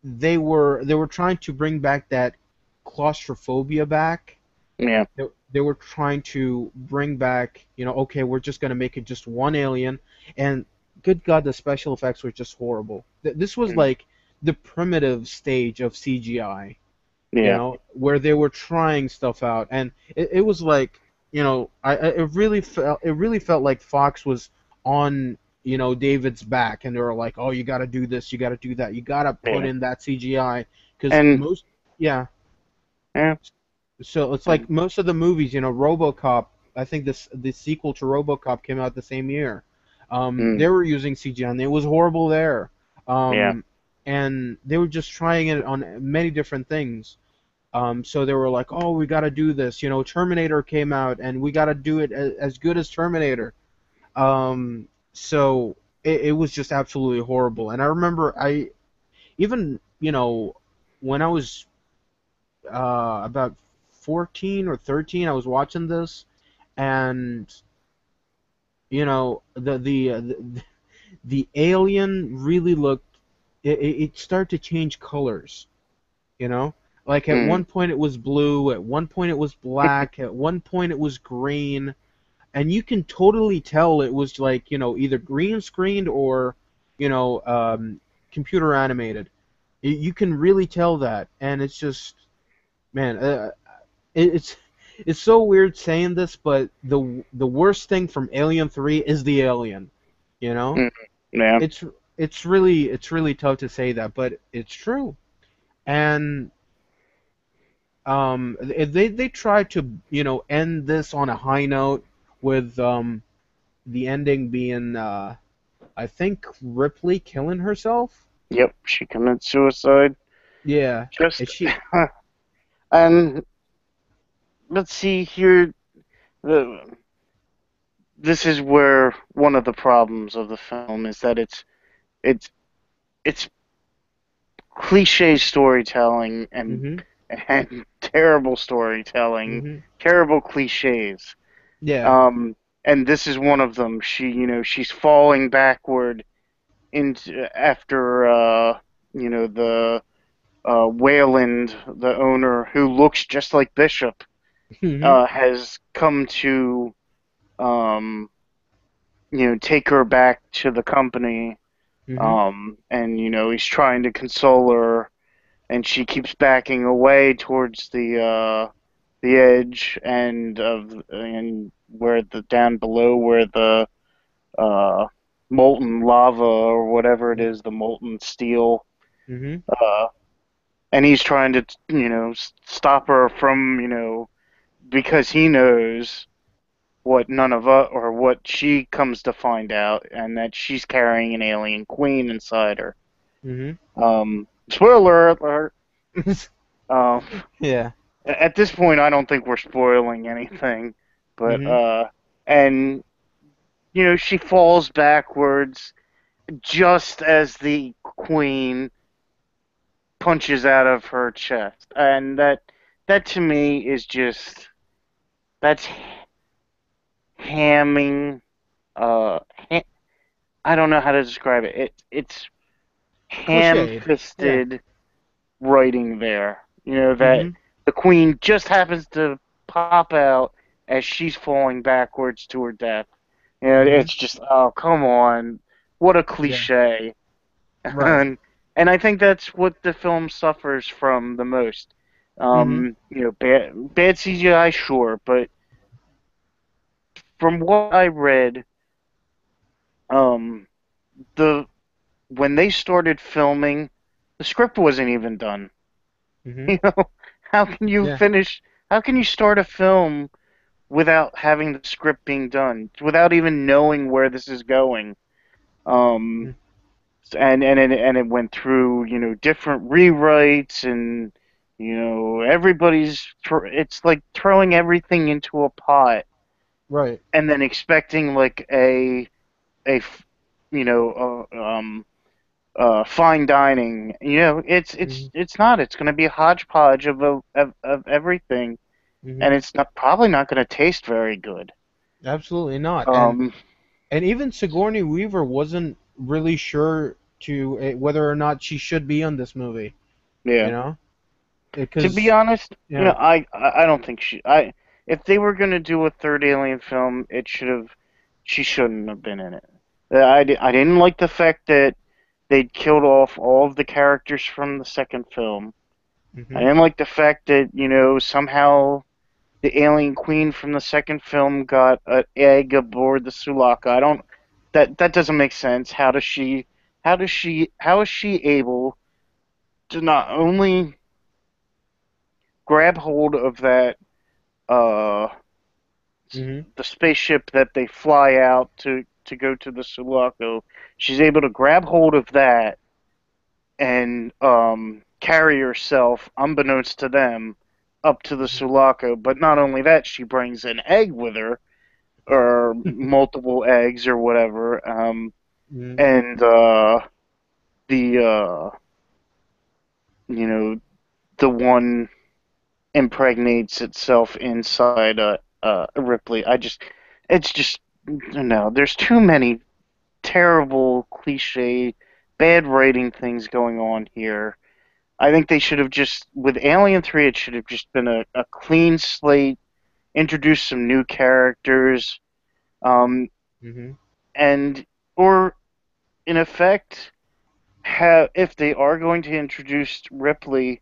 they were trying to bring back that claustrophobia back. Yeah. They were trying to bring back, okay, we're just going to make it just one alien. And good God, the special effects were just horrible. This was Mm. like the primitive stage of CGI, Yeah. where they were trying stuff out. And it was like, it really felt like Fox was on, David's back, and they were like, oh, you got to do this, you got to do that, you got to put Yeah. in that CGI. Because And most, yeah, yeah. so it's And like most of the movies, RoboCop. I think the sequel to RoboCop came out the same year. mm, They were using CGI, and it was horrible there. yeah. And they were just trying it on many different things. So they were like, "Oh, we got to do this." Terminator came out, and we got to do it as good as Terminator. So it was just absolutely horrible. And I remember I even when I was about 14 or 13, I was watching this, and the alien really looked. It started to change colors. You know, like at Mm, one point it was blue, at one point it was black, at one point it was green, and you can totally tell it was like either green screened or computer animated. You can really tell that, and it's just man, it's it's so weird saying this, but the worst thing from Alien 3 is the alien. You know, mm, yeah. it's it's really tough to say that, but it's true. And they tried to end this on a high note with the ending being I think Ripley killing herself. Yep. She committed suicide. Yeah, Just and she. and let's see here. The This is where one of the problems of the film is that it's it's cliche storytelling Mhm. and terrible storytelling, Mhm. terrible cliches. Yeah. Um, and this is one of them. She's falling backward into after the Wayland, the owner who looks just like Bishop, Mhm. has come to um take her back to the company. Mhm. And he's trying to console her, and she keeps backing away towards the edge and where the down below where the uh molten lava or whatever it is, the molten steel, Mhm. uh and he's trying to stop her from because he knows what none of us, or what she comes to find out, and that she's carrying an alien queen inside her. Mhm. Spoiler alert. Um, Yeah. at this point, I don't think we're spoiling anything, but Mhm. and she falls backwards just as the queen punches out of her chest, and that to me is just that's hamming, uh, I don't know how to describe it. It's Cliched. Yeah. ham-fisted writing there. You know, that Mhm. the queen just happens to pop out as she's falling backwards to her death. You know, Mhm. it's just, oh, come on. What a Yeah. cliche. Right. And I think that's what the film suffers from the most. Mhm. Bad CGI, sure, but from what I read, um, the when they started filming, the script wasn't even done. Mhm. You know, how can you Yeah. finish? How can you start a film without having the script being done, without even knowing where this is going? Um, Mhm. and it went through, different rewrites, and it's like throwing everything into a pot Right. and then expecting like a f- you know fine dining. It's it's Mhm. it's not. It's going to be a hodgepodge of everything, and Mhm. it's not probably not going to taste very good. Absolutely not. Um, And even Sigourney Weaver wasn't really sure to whether or not she should be on this movie. You yeah. know, To be because honest, yeah. I don't think if they were going to do a third Alien film, she shouldn't have been in it. I didn't like the fact that they'd killed off all of the characters from the second film. I Mhm. didn't like the fact that, somehow the alien queen from the second film got an egg aboard the Sulaco. I don't that doesn't make sense. How is she able to not only grab hold of that uh Mhm. the spaceship that they fly out to go to the Sulaco. She's able to grab hold of that and carry herself, unbeknownst to them, up to the Mhm. Sulaco. But not only that, she brings an egg with her, or multiple eggs, or whatever. Mhm. And the you know the one impregnates itself inside Ripley. It's just no. There's too many terrible cliche, bad writing things going on here. I think they should have just, with Alien 3, it should have just been a clean slate, introduce some new characters, um, Mhm. and, or in effect, if they are going to introduce Ripley,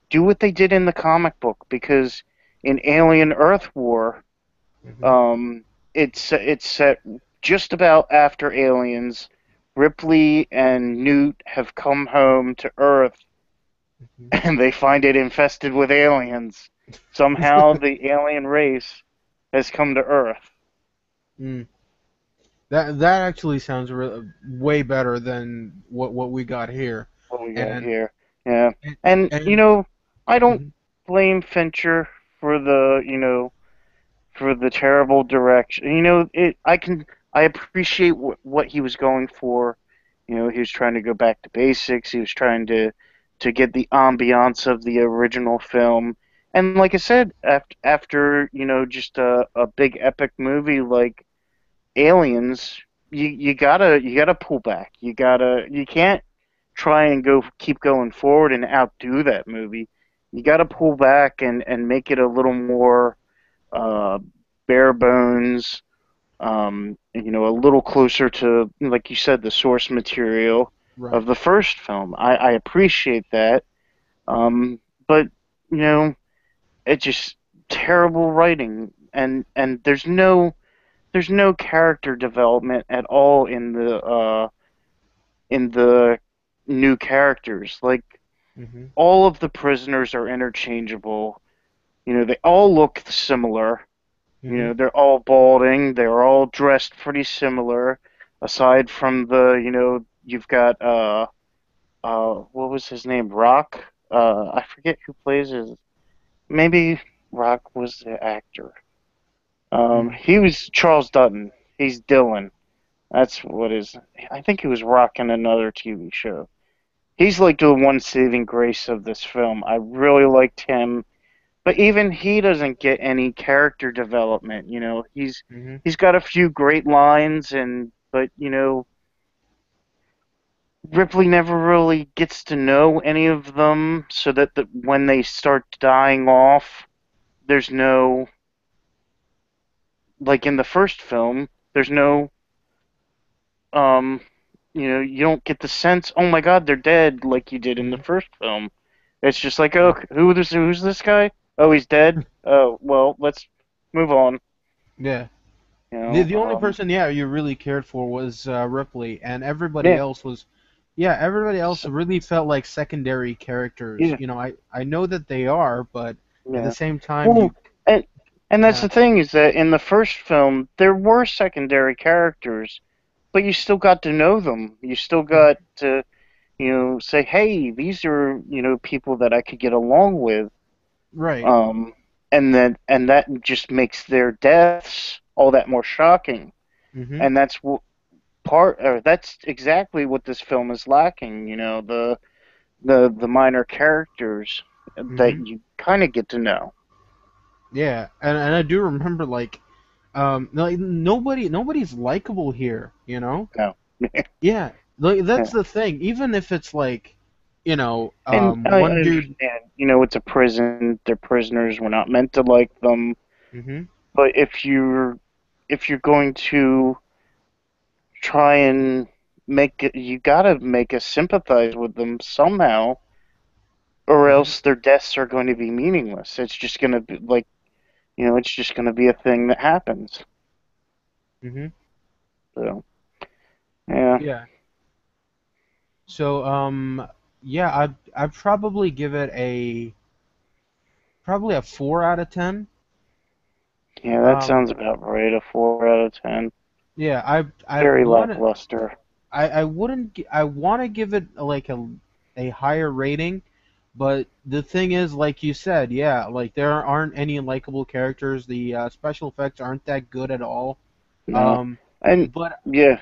do what they did in the comic book, because in Alien Earth War, Mhm. um, it's set just about after Aliens. Ripley and Newt have come home to Earth, Mhm. and they find it infested with aliens. Somehow the alien race has come to Earth. Mm. That actually sounds way better than what we got here. What we got And here? Yeah, and, and and I don't mhm. blame Fincher for the terrible direction. I appreciate what he was going for. He was trying to go back to basics. He was trying to get the ambiance of the original film. And like I said, after just a big epic movie like Aliens, you gotta pull back. You can't try and keep going forward and outdo that movie. You gotta pull back and make it a little more uh, bare bones, a little closer to, like you said, the source material Right. of the first film. I appreciate that, um, but you know, it's just terrible writing, and there's no character development at all in the new characters. Like, Mhm. all of the prisoners are interchangeable. They all look similar. Mhm. They're all balding. They're all dressed pretty similar, aside from you've got what was his name? Rock. I forget who plays his. Maybe Rock was the actor. Mhm. He was Charles Dutton. He's Dylan. That's what is. I think he was Rock in another TV show. He's like the one saving grace of this film. I really liked him. But even he doesn't get any character development. Mhm. He's got a few great lines, but Ripley never really gets to know any of them, so that when they start dying off, there's no, like in the first film, there's no, um, you don't get the sense, oh my God, they're dead, like you did in the Hmm. first film. It's just like, oh, who's this guy? Oh, he's dead. Oh, well, let's move on. Yeah. You The know, only person, yeah, you really cared for was Ripley, and everybody yeah, else was, yeah, everybody else so, really felt like secondary characters. yeah, I know that they are, but at the yeah. same time, Well, and that's yeah, the thing is that in the first film there were secondary characters, but you still got to know them. You still mhm, got to, say, hey, these are, people that I could get along with. right, Um, and that just makes their deaths all that more shocking. mhm, And that's what part, or that's exactly what this film is lacking. The minor characters that mhm, you kind of get to know. yeah, and I do remember like nobody's likable here, you know? No. Yeah, like that's Yeah. the thing. Even if it's like, And I one dude. understand, it's a prison, they're prisoners, we're not meant to like them. Mhm, But if you're going to try and make it, you gotta make us sympathize with them somehow, or mhm, else their deaths are going to be meaningless. It's just gonna be like, it's just gonna be a thing that happens. mhm, So yeah, yeah. So, yeah, I'd probably give it probably a 4 out of 10. yeah, that Um, sounds about right. A 4 out of 10. yeah, I Very want to lackluster. I wouldn't I want to give it like a higher rating, but the thing is, like you said, yeah, like there aren't any likable characters. The special effects aren't that good at all. No, Um, and but yeah,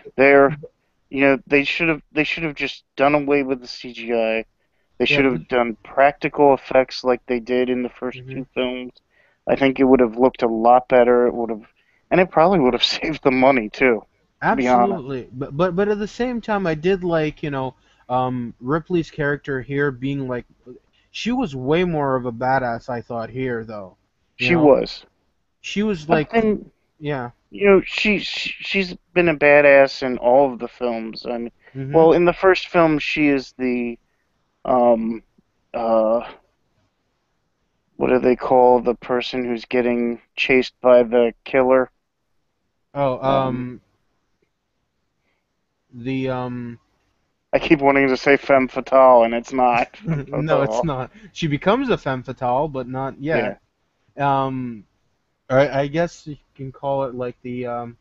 they should have just done away with the CGI. They yeah, should have done practical effects like they did in the first mhm. two films. I think it would have looked a lot better. It would have, and it probably would have saved the money too, to be honest. Absolutely, but at the same time, I did like Ripley's character here being like she was way more of a badass I thought here though, you She know was. she was But like then, yeah she's been a badass in all of the films. I mean, mhm well, in the first film, she is the um uh what do they call the person who's getting chased by the killer? oh Um, the I keep wanting to say femme fatale, and it's not femme no, it's fatale. not. She becomes a femme fatale, but not yet. Yeah. um I guess you can call it like the oh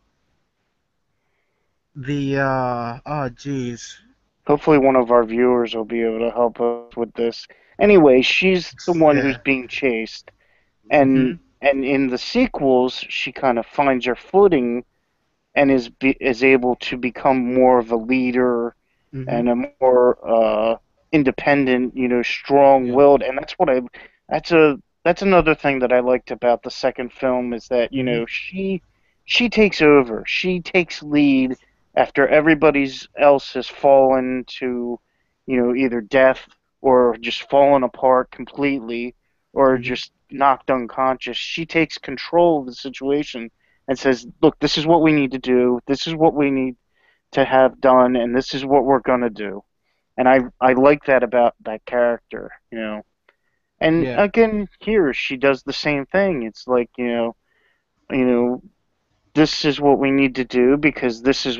jeez. Hopefully, one of our viewers will be able to help us with this. Anyway, she's the one who's Yeah. being chased, and Mhm. in the sequels, she kind of finds her footing and is able to become more of a leader Mhm. and a more independent, Yeah. strong-willed. And that's a that's another thing that I liked about the second film is that Mhm. she takes over, she takes lead after everybody's else has fallen to, either death or just fallen apart completely or Mhm. just knocked unconscious. She takes control of the situation and says, "Look, this is what we need to do. This is what we need to have done, and this is what we're gonna do." And I like that about that character. And Yeah. again, here she does the same thing. It's like, you know, this is what we need to do because this is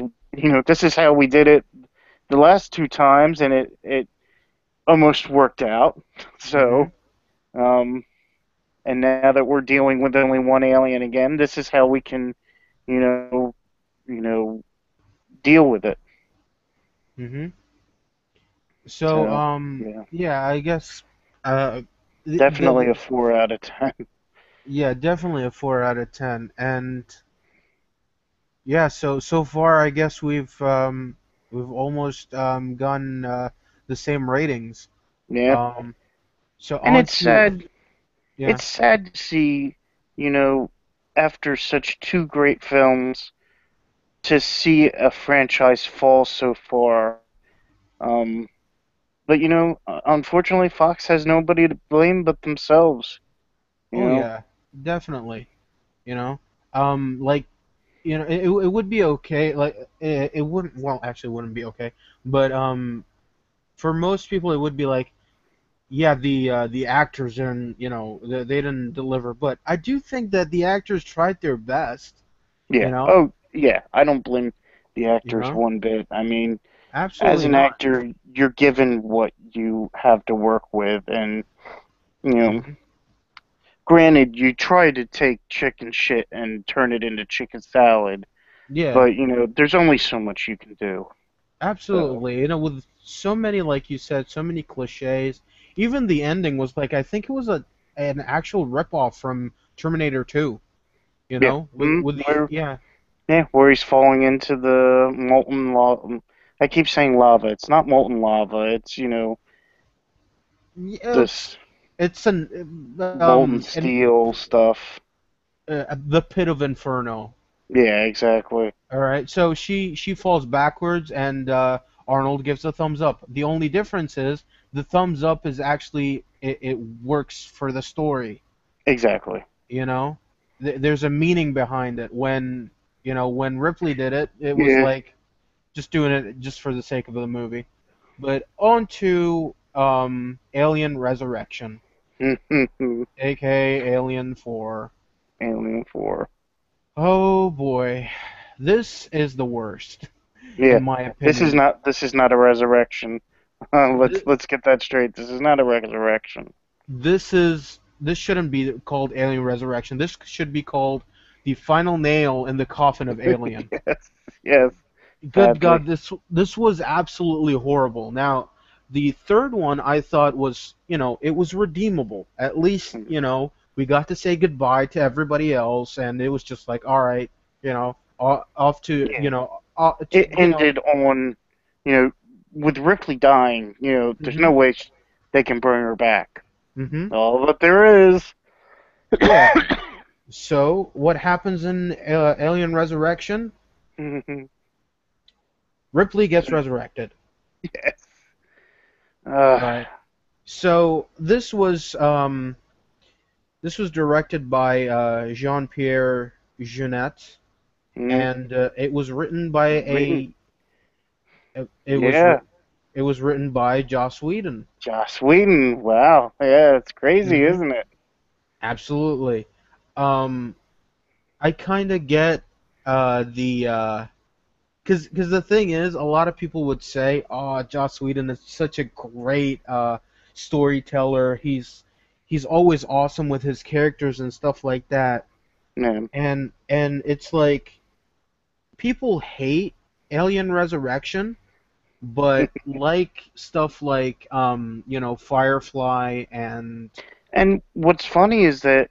how we did it the last two times, and it almost worked out. Mhm. So, um, and now that we're dealing with only one alien again, this is how we can, you know, you know, deal with it. Mhm. So, So, yeah, yeah, I guess, uh, definitely a 4 out of 10. yeah, definitely a 4 out of 10. And yeah, so far, I guess we've almost gotten the same ratings. Yeah, Um, so and on it's to sad. yeah. It's sad to see, you know, after such two great films, to see a franchise fall so far. Um, but unfortunately, Fox has nobody to blame but themselves. You Oh know. yeah, definitely. You know, like it would be okay. Like it wouldn't. Well, actually, it wouldn't be okay. But for most people, it would be like, yeah, the actors and they didn't deliver. But I do think that the actors tried their best. You Yeah. know, Oh, yeah. I don't blame the you actors know, one bit. I mean, as absolutely an not. actor, you're given what you have to work with, and you know, Hmm. granted, you try to take chicken shit and turn it into chicken salad, Yeah, but there's only so much you can do. So, absolutely. With so many, like you said, so many cliches. Even the ending was like, I think it was an actual ripoff from Terminator 2. yeah. With the Where yeah. where he's falling into the molten lava. I keep saying lava. It's not molten lava. It's Yeah, this it's an molten and steel stuff. the pit of inferno. Yeah, exactly. All right, so she falls backwards, and Arnold gives a thumbs up. The only difference is the thumbs up is actually it works for the story. Exactly. You know, there's a meaning behind it. When Ripley did it, it was Yeah. like just doing it just for the sake of the movie. But on to Alien Resurrection, aka Alien 4. Alien 4. Oh boy, this is the worst, Yeah. in my This is opinion. not a resurrection. Let's Th- let's get that straight. This is not a resurrection. this shouldn't be called Alien Resurrection. This should be called the final nail in the coffin of Alien. Yes. Yes. Good God, Sadly. this was absolutely horrible. Now, the third one I thought was, it was redeemable. At least, we got to say goodbye to everybody else, and it was just like, all right, off to, Yeah. to, It ended on, you know, with Ripley dying. There's hmm no way they can bring her back. hmm All that there is. yeah. So, what happens in Alien Resurrection? Ripley gets resurrected. Yes. All right. So this was directed by Jean-Pierre Jeunet, mm, and it was written by written. a it was Yeah. written it was written by Joss Whedon. Joss Whedon. Wow. Yeah, it's crazy, Hmm. isn't it? Absolutely. Um, I kind of get the because the thing is, a lot of people would say, "Oh, Joss Whedon is such a great storyteller. He's always awesome with his characters and stuff like that." Yeah. And it's like people hate Alien Resurrection, but like stuff like Firefly and And what's funny is that,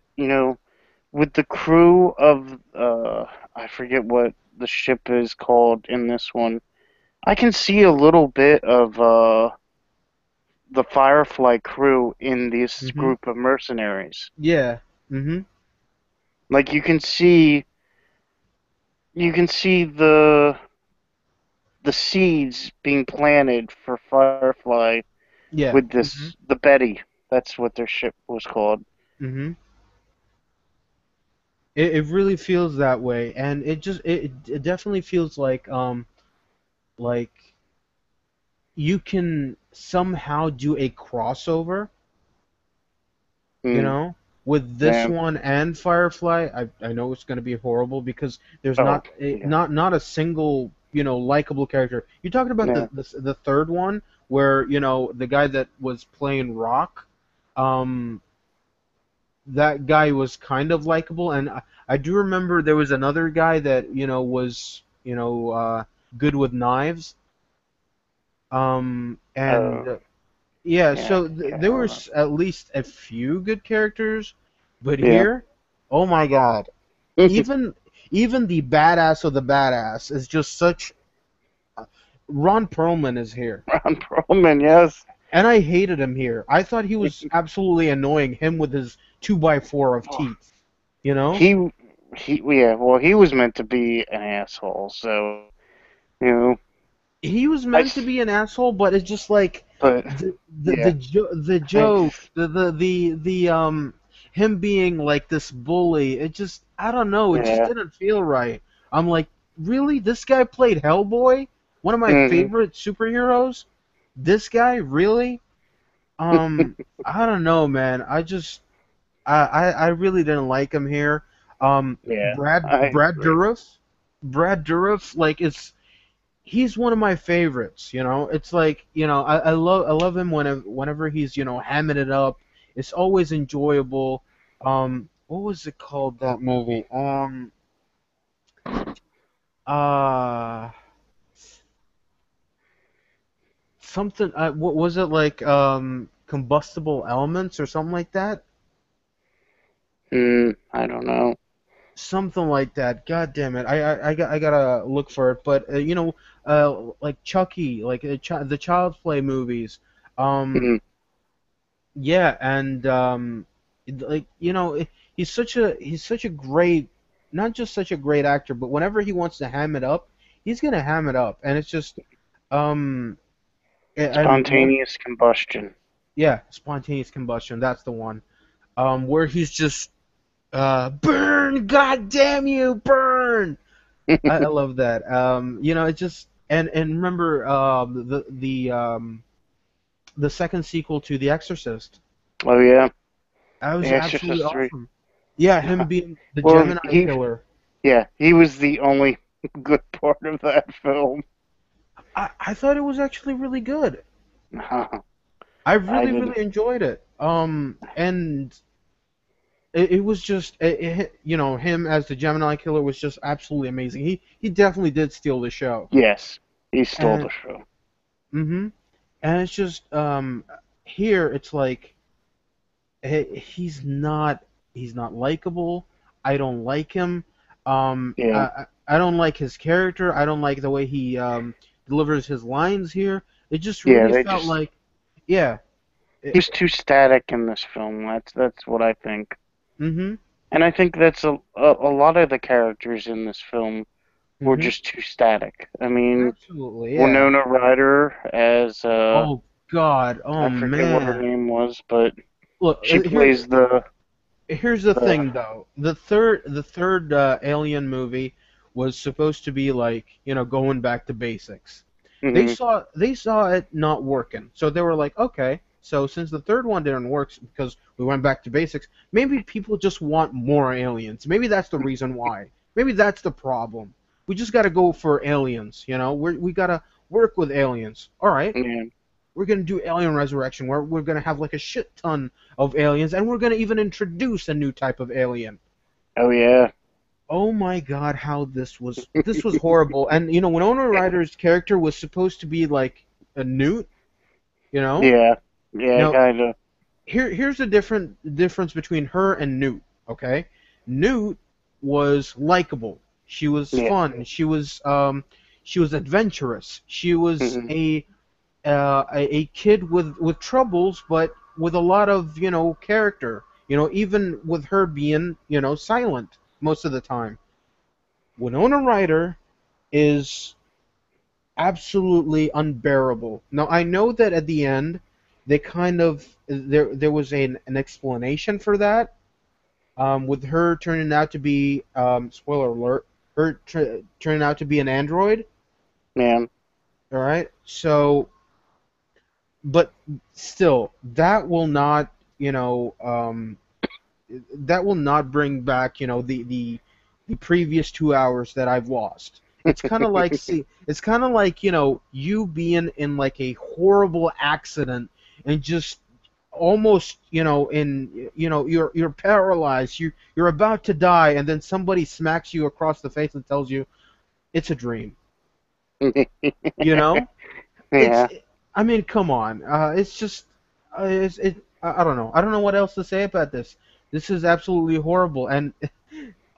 with the crew of I forget what the ship is called in this one. I can see a little bit of the Firefly crew in this hmm group of mercenaries. yeah. hmm Like you can see the seeds being planted for Firefly Yeah. with this the Betty. That's what their ship was called. hmm it really feels that way, and it definitely feels like you can somehow do a crossover, you Mm, know, with this yeah. one and Firefly. I know it's going to be horrible because there's Oh, yeah. not a single likable character. You're talking about Yeah. the third one where the guy that was playing Rock, um, that guy was kind of likable, and I do remember there was another guy that was good with knives. And Oh, yeah, yeah. so I there can't was at least a few good characters, but remember. here, oh my God, Yeah. even even the badass of the badass is just such. Ron Perlman is here, Ron Perlman, yes. and I hated him here. I thought he was absolutely annoying. Him with his 2x4 of Oh, teeth, you know. he yeah. Well, he was meant to be an asshole, so you know. he was I, meant to be an asshole, but it's just like but yeah, the I, joke, him being like this bully. It just I don't know. It just yeah. didn't feel right. I'm like, really? This guy played Hellboy, one of my Hmm. favorite superheroes. This guy really? Um, I don't know, man. I really didn't like him here. Yeah, I Brad agree. Dourif, like he's one of my favorites. It's like I love him whenever he's hamming it up. It's always enjoyable. What was it called, that movie? Uh Something. What was it, like? Combustible elements or something like that. I don't know. Something like that. God damn it! I gotta look for it. But like Chucky, like the Child's Play movies. Um, Hmm. Yeah, and like he's such a great, not just such a great actor, but whenever he wants to ham it up, he's gonna ham it up, and it's just um and one Spontaneous combustion. yeah, spontaneous combustion. That's the one. Where he's just burn, god damn you, burn. I love that. It just and remember the second sequel to The Exorcist. Oh yeah, That The was absolutely Exorcist 3. awesome. Yeah, him being the Well, Gemini killer. he was the only good part of that film. I thought it was actually really good. I I really, didn't. really enjoyed it. And it was just, him as the Gemini killer was just absolutely amazing. He definitely did steal the show. Yes, he stole And the show. mm-hmm. And it's just, here it's like he's not likable. I don't like him. Yeah, I don't like his character. I don't like the way he delivers his lines here. It just yeah. really They felt just like, yeah. He was too static in this film. That's what I think. Mm-hmm. And I think that's a lot of the characters in this film were Mm-hmm. just too static. I mean, Absolutely, yeah. Winona Ryder as Oh God. Oh I forget what her man. name was, but Look, she plays here's the the thing though. The third Alien movie was supposed to be like, going back to basics. hmm They saw it not working. So they were like, okay, so since the third one didn't work because we went back to basics, maybe people just want more aliens. Maybe that's the reason why. Maybe that's the problem. We just got to go for aliens, we got to work with aliens. All right. yeah. We're going to do Alien Resurrection where we're going to have like a shit ton of aliens and we're going to even introduce a new type of alien. Oh yeah. Oh my god, how this was horrible. And Winona Ryder's character was supposed to be like a newt, you know? Yeah. Yeah, Now, kind of. here's the difference between her and Newt, okay? Newt was likable. She was Yeah. fun. She was adventurous. She was hmm a kid with troubles, but with a lot of character. Even with her being silent most of the time. Winona Ryder is absolutely unbearable. Now I know that at the end they kind of there was an explanation for that, with her turning out to be, spoiler alert, her turning out to be an android. Man. All right, so but still that will not bring back the previous 2 hours that I've lost. It's kind of like you being in like a horrible accident and just almost in you're paralyzed, you're about to die, and then somebody smacks you across the face and tells you it's a dream. You know, it's Yeah. I mean, come on. It's just I don't know. I don't know what else to say about this. This is absolutely horrible. And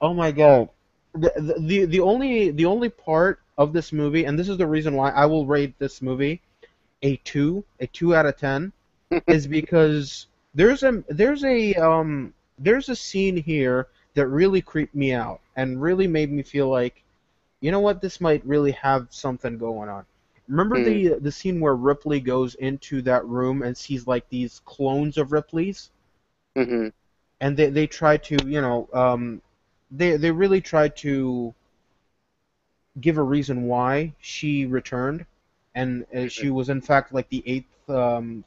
oh my god, the only part of this movie, and this is the reason why I will rate this movie a 2 out of 10, is because there's a scene here that really creeped me out and really made me feel like, you know what, this might really have something going on. Remember Mm, the scene where Ripley goes into that room and sees like these clones of Ripley's, mm-hmm. and they try to, they really try to give a reason why she returned, and she was in fact like the eighth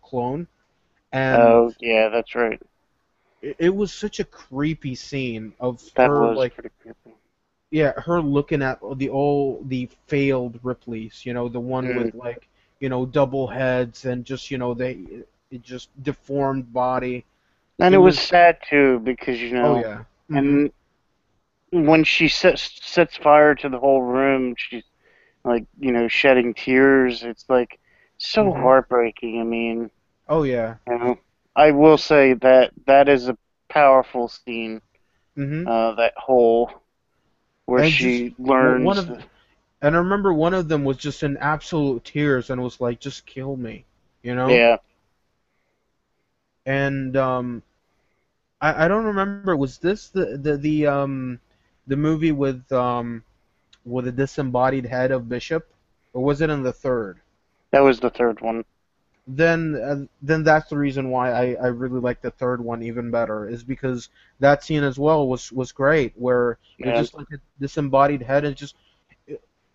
clone, and Oh, yeah, that's right. it was such a creepy scene of That her was like, pretty creepy. yeah, her looking at the failed Ripleys, the one Mm. with like, double heads and just, it just deformed body. And It it was was, sad too because oh yeah. Mhm. and when she sets fire to the whole room, she's like, shedding tears. It's like so Mhm. heartbreaking. I mean, Oh yeah. you know, I will say that that is a powerful scene. Mhm. That whole where And just she one learns. of and I remember one of them was just in absolute tears and was like, just kill me, you know? Yeah, And I don't remember, was this the movie with the disembodied head of Bishop, or was it in the third? that was the third one. Then that's the reason why I really like the third one even better, is because that scene as well was great, where it was Yeah, just like a disembodied head, and just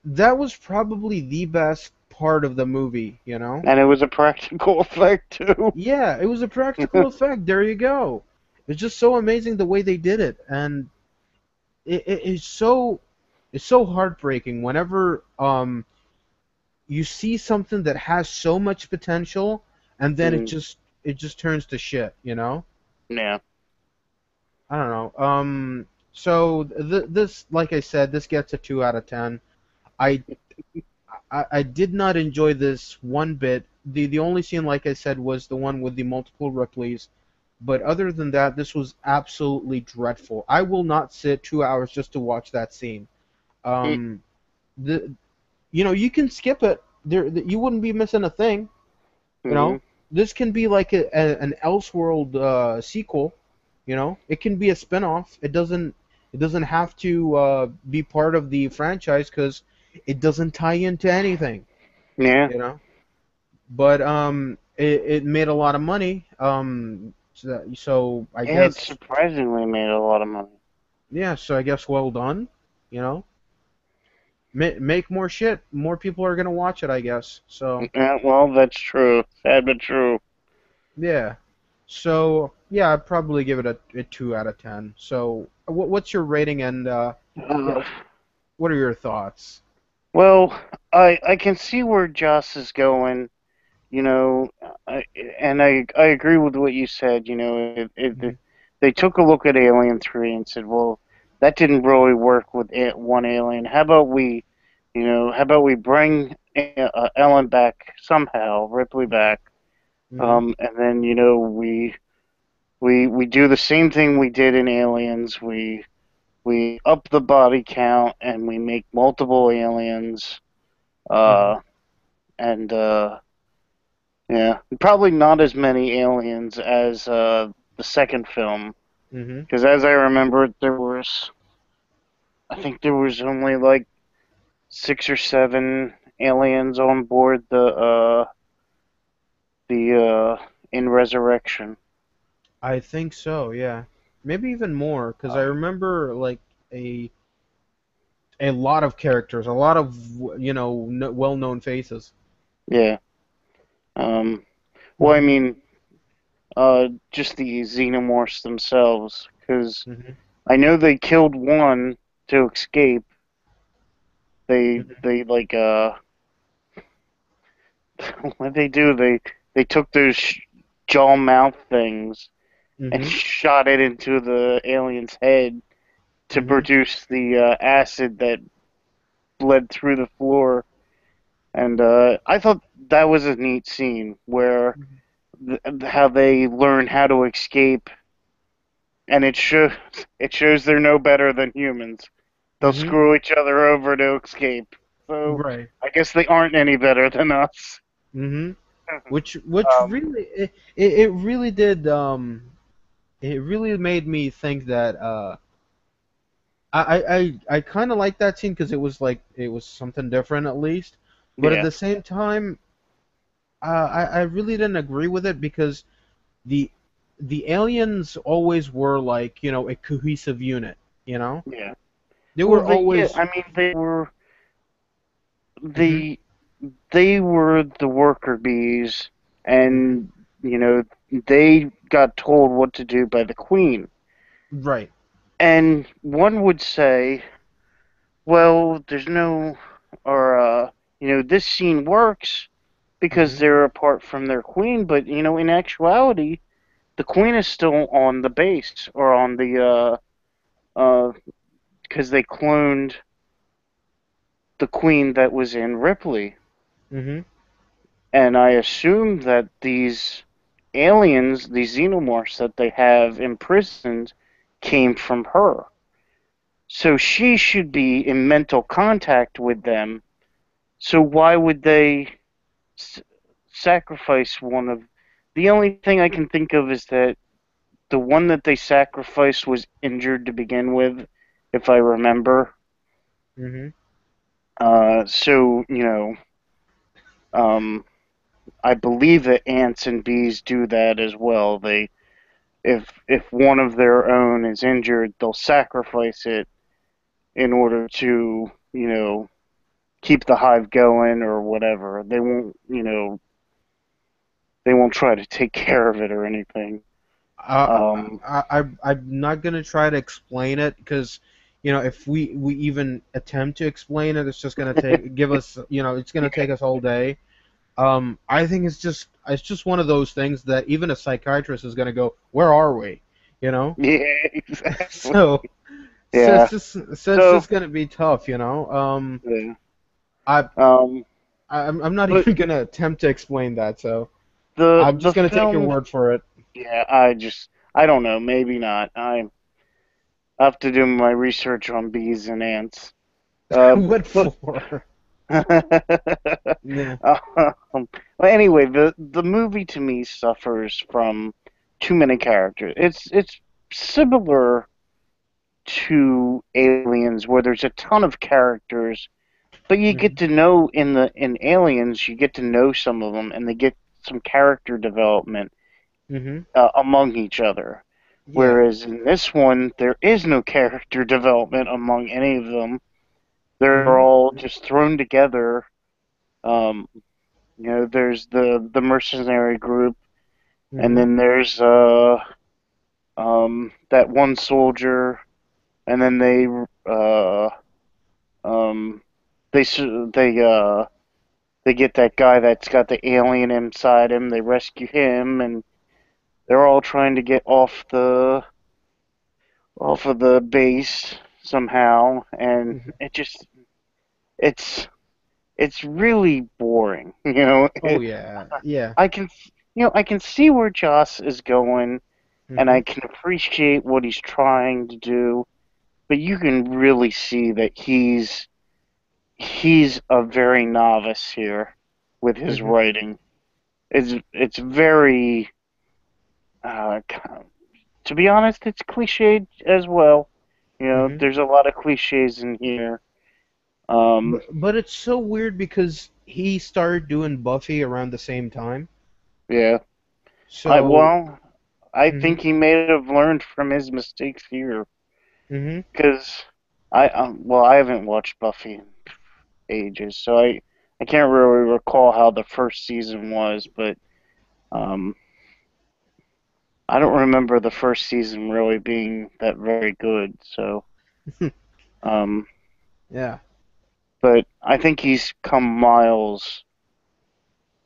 that was probably the best part of the movie, you know? and it was a practical effect too. Yeah, it was a practical effect. There you go. It's just so amazing the way they did it, and it's so heartbreaking whenever you see something that has so much potential, and then it Mm, just turns to shit, you know? yeah. I don't know. So this, like I said, this gets a 2 out of 10. I, I did not enjoy this one bit. The only scene, like I said, was the one with the multiple Ripleys. But other than that, this was absolutely dreadful. I will not sit 2 hours just to watch that scene. Mm, Um, the you can skip it. You wouldn't be missing a thing. You mm-hmm. know, this can be like an Elseworld sequel. It can be a spin-off. It doesn't have to be part of the franchise because it doesn't tie into anything. Yeah. But it made a lot of money. So I Yeah, it guess, surprisingly made a lot of money. yeah. So I guess well done. You know, make more shit. More people are gonna watch it, I guess. So Yeah, well, that's true. Sad but true. yeah. So yeah, I'd probably give it a 2 out of 10. So what's your rating, and yeah, Uh, what are your thoughts? well, I can see where Joss is going. You know, I, and I agree with what you said. Hmm. They took a look at Alien 3 and said, well, that didn't really work with one alien. How about we bring Ellen back somehow, Ripley back, Hmm. and then we do the same thing we did in Aliens. We up the body count and we make multiple aliens. Hmm. Uh, and Yeah, probably not as many aliens as the second film, Hmm. because as I remember it, I think there was only like 6 or 7 aliens on board the in Resurrection. I think so. Yeah, maybe even more because I Um, remember like a a lot of characters, a lot of well-known faces. yeah. Um, well, I Hmm. mean, just the xenomorphs themselves, because Hmm. I know they killed one to escape. They like what they do? They took those jaw mouth things and Hmm. shot it into the alien's head to Hmm. produce the acid that bled through the floor. And I thought that was a neat scene where how they learn how to escape, and it shows they're no better than humans. They'll Hmm. screw each other over to escape. So Right. I guess they aren't any better than us. Hmm. Which Um, really it really did it really made me think that I kind of like that scene because it was like it was something different at least. But at Yeah, the same time, I really didn't agree with it because the the aliens always were like, a cohesive unit, you know? yeah. They Well, were always. I mean, Mhm. the they were the worker bees, Mhm. and you know they got told what to do by the queen. Right. And one would say, well, there's no, or this scene works because Mhm. they're apart from their queen, but in actuality, the queen is still on the base or on the because they cloned the queen that was in Ripley. Mhm. And I assume that these aliens, these xenomorphs that they have imprisoned, came from her. So she should be in mental contact with them. So why would they s- sacrifice one of. The only thing I can think of is that the one that they sacrificed was injured to begin with, if I remember. Mhm. So, um, I believe that ants and bees do that as well. If one of their own is injured, they'll sacrifice it in order to, keep the hive going or whatever. They won't try to take care of it or anything. I, Um, I'm not gonna try to explain it because, if we even attempt to explain it, it's just gonna give us, it's gonna take us all day. I think it's just one of those things that even a psychiatrist is gonna go, "Where are we?" You know. yeah, exactly. So so it's Yeah. just so it's So, just gonna be tough, yeah. I Um, I'm not but even gonna attempt to explain that. So I'm the just gonna take your film, word for it. yeah, I don't know, maybe not. I have to do my research on bees and ants. What But for? Yeah. well, anyway, the movie to me suffers from too many characters. It's similar to Aliens, where there's a ton of characters, but you get Mhm. to know in Aliens, you get to know some of them, and they get some character development Mhm. among each other. Yeah. Whereas in this one, there is no character development among any of them. They're Mhm. all just thrown together. Um, there's the mercenary group, and Mhm. then there's that one soldier, and then um they they get that guy that's got the alien inside him. They rescue him, and they're all trying to get off of the base somehow, and Mhm. it's it's really boring. Oh yeah. Yeah. I can I can see where Joss is going, and I Mhm. can appreciate what he's trying to do, but you can really see that he's a very novice here with his Mhm. writing. It's very uh, to be honest, it's cliched as well. Mhm. There's a lot of cliches in here. Um, But it's so weird because he started doing Buffy around the same time. yeah. I So. well, I think Mhm. he may have learned from his mistakes here Mhm. because I haven't watched Buffy in ages, so I can't really recall how the first season was, but um, I don't remember the first season really being that very good. So, um, Yeah. but I think he's come miles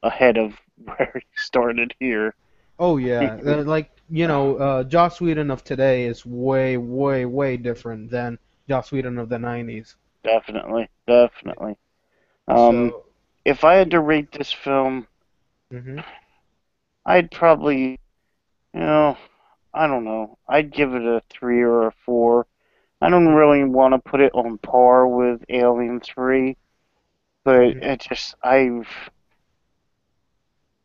ahead of where he started here. Oh yeah. Like, Joss Whedon of today is way, way, way different than Joss Whedon of the '90s. Definitely, definitely. Um, So. if I had to rate this film, Mhm. I'd probably, you know, I don't know. I'd give it a 3 or a 4. I don't Mhm. really want to put it on par with Alien 3, but Mhm.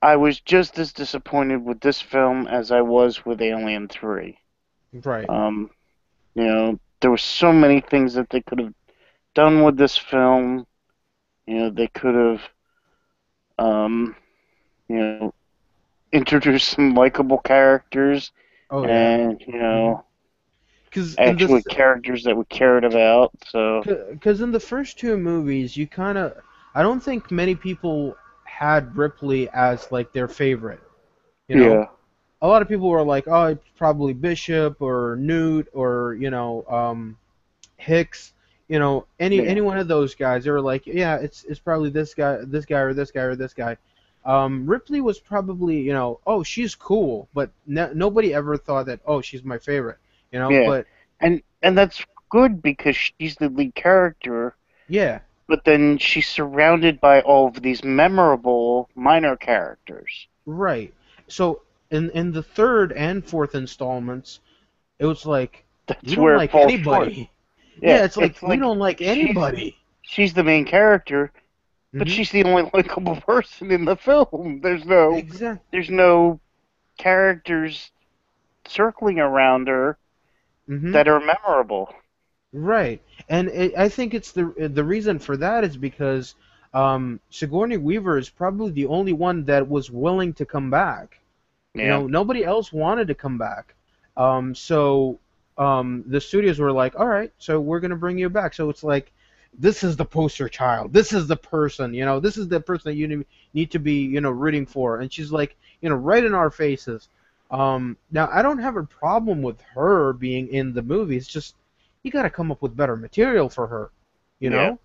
I was just as disappointed with this film as I was with Alien 3. Right. Um, there were so many things that they could have done with this film. They could have, um, you know, introduced some likable characters Oh yeah. and, Mhm. Because in actually this, characters that we cared about. So, because in the first two movies, you kind of, I don't think many people had Ripley as like their favorite. You know, yeah, a lot of people were like, oh, it's probably Bishop or Newt or Hicks. Any yeah, one of those guys. They were like, yeah, it's probably this guy, or this guy, or this guy. Ripley was probably, oh, she's cool, but nobody ever thought that, oh, she's my favorite. yeah. But And that's good because she's the lead character, yeah, but then she's surrounded by all of these memorable minor characters. right. So in the third and fourth installments, it was like we That's don't where it like falls short. anybody. Yeah, Yeah, it's like it's we like don't like she's anybody. she's the main character, but Mhm. she's the only likable person in the film. Exactly. There's no characters circling around her Mhm. that are memorable. Right. And I think it's the reason for that is because Sigourney Weaver is probably the only one that was willing to come back. Yeah, Nobody else wanted to come back. So the studios were like, all right, so we're gonna bring you back. So it's like, this is the poster child. This is the person. This is the person that you need to be, rooting for. And she's like, right in our faces. Now I don't have a problem with her being in the movie. It's just you got to come up with better material for her. You yeah, know.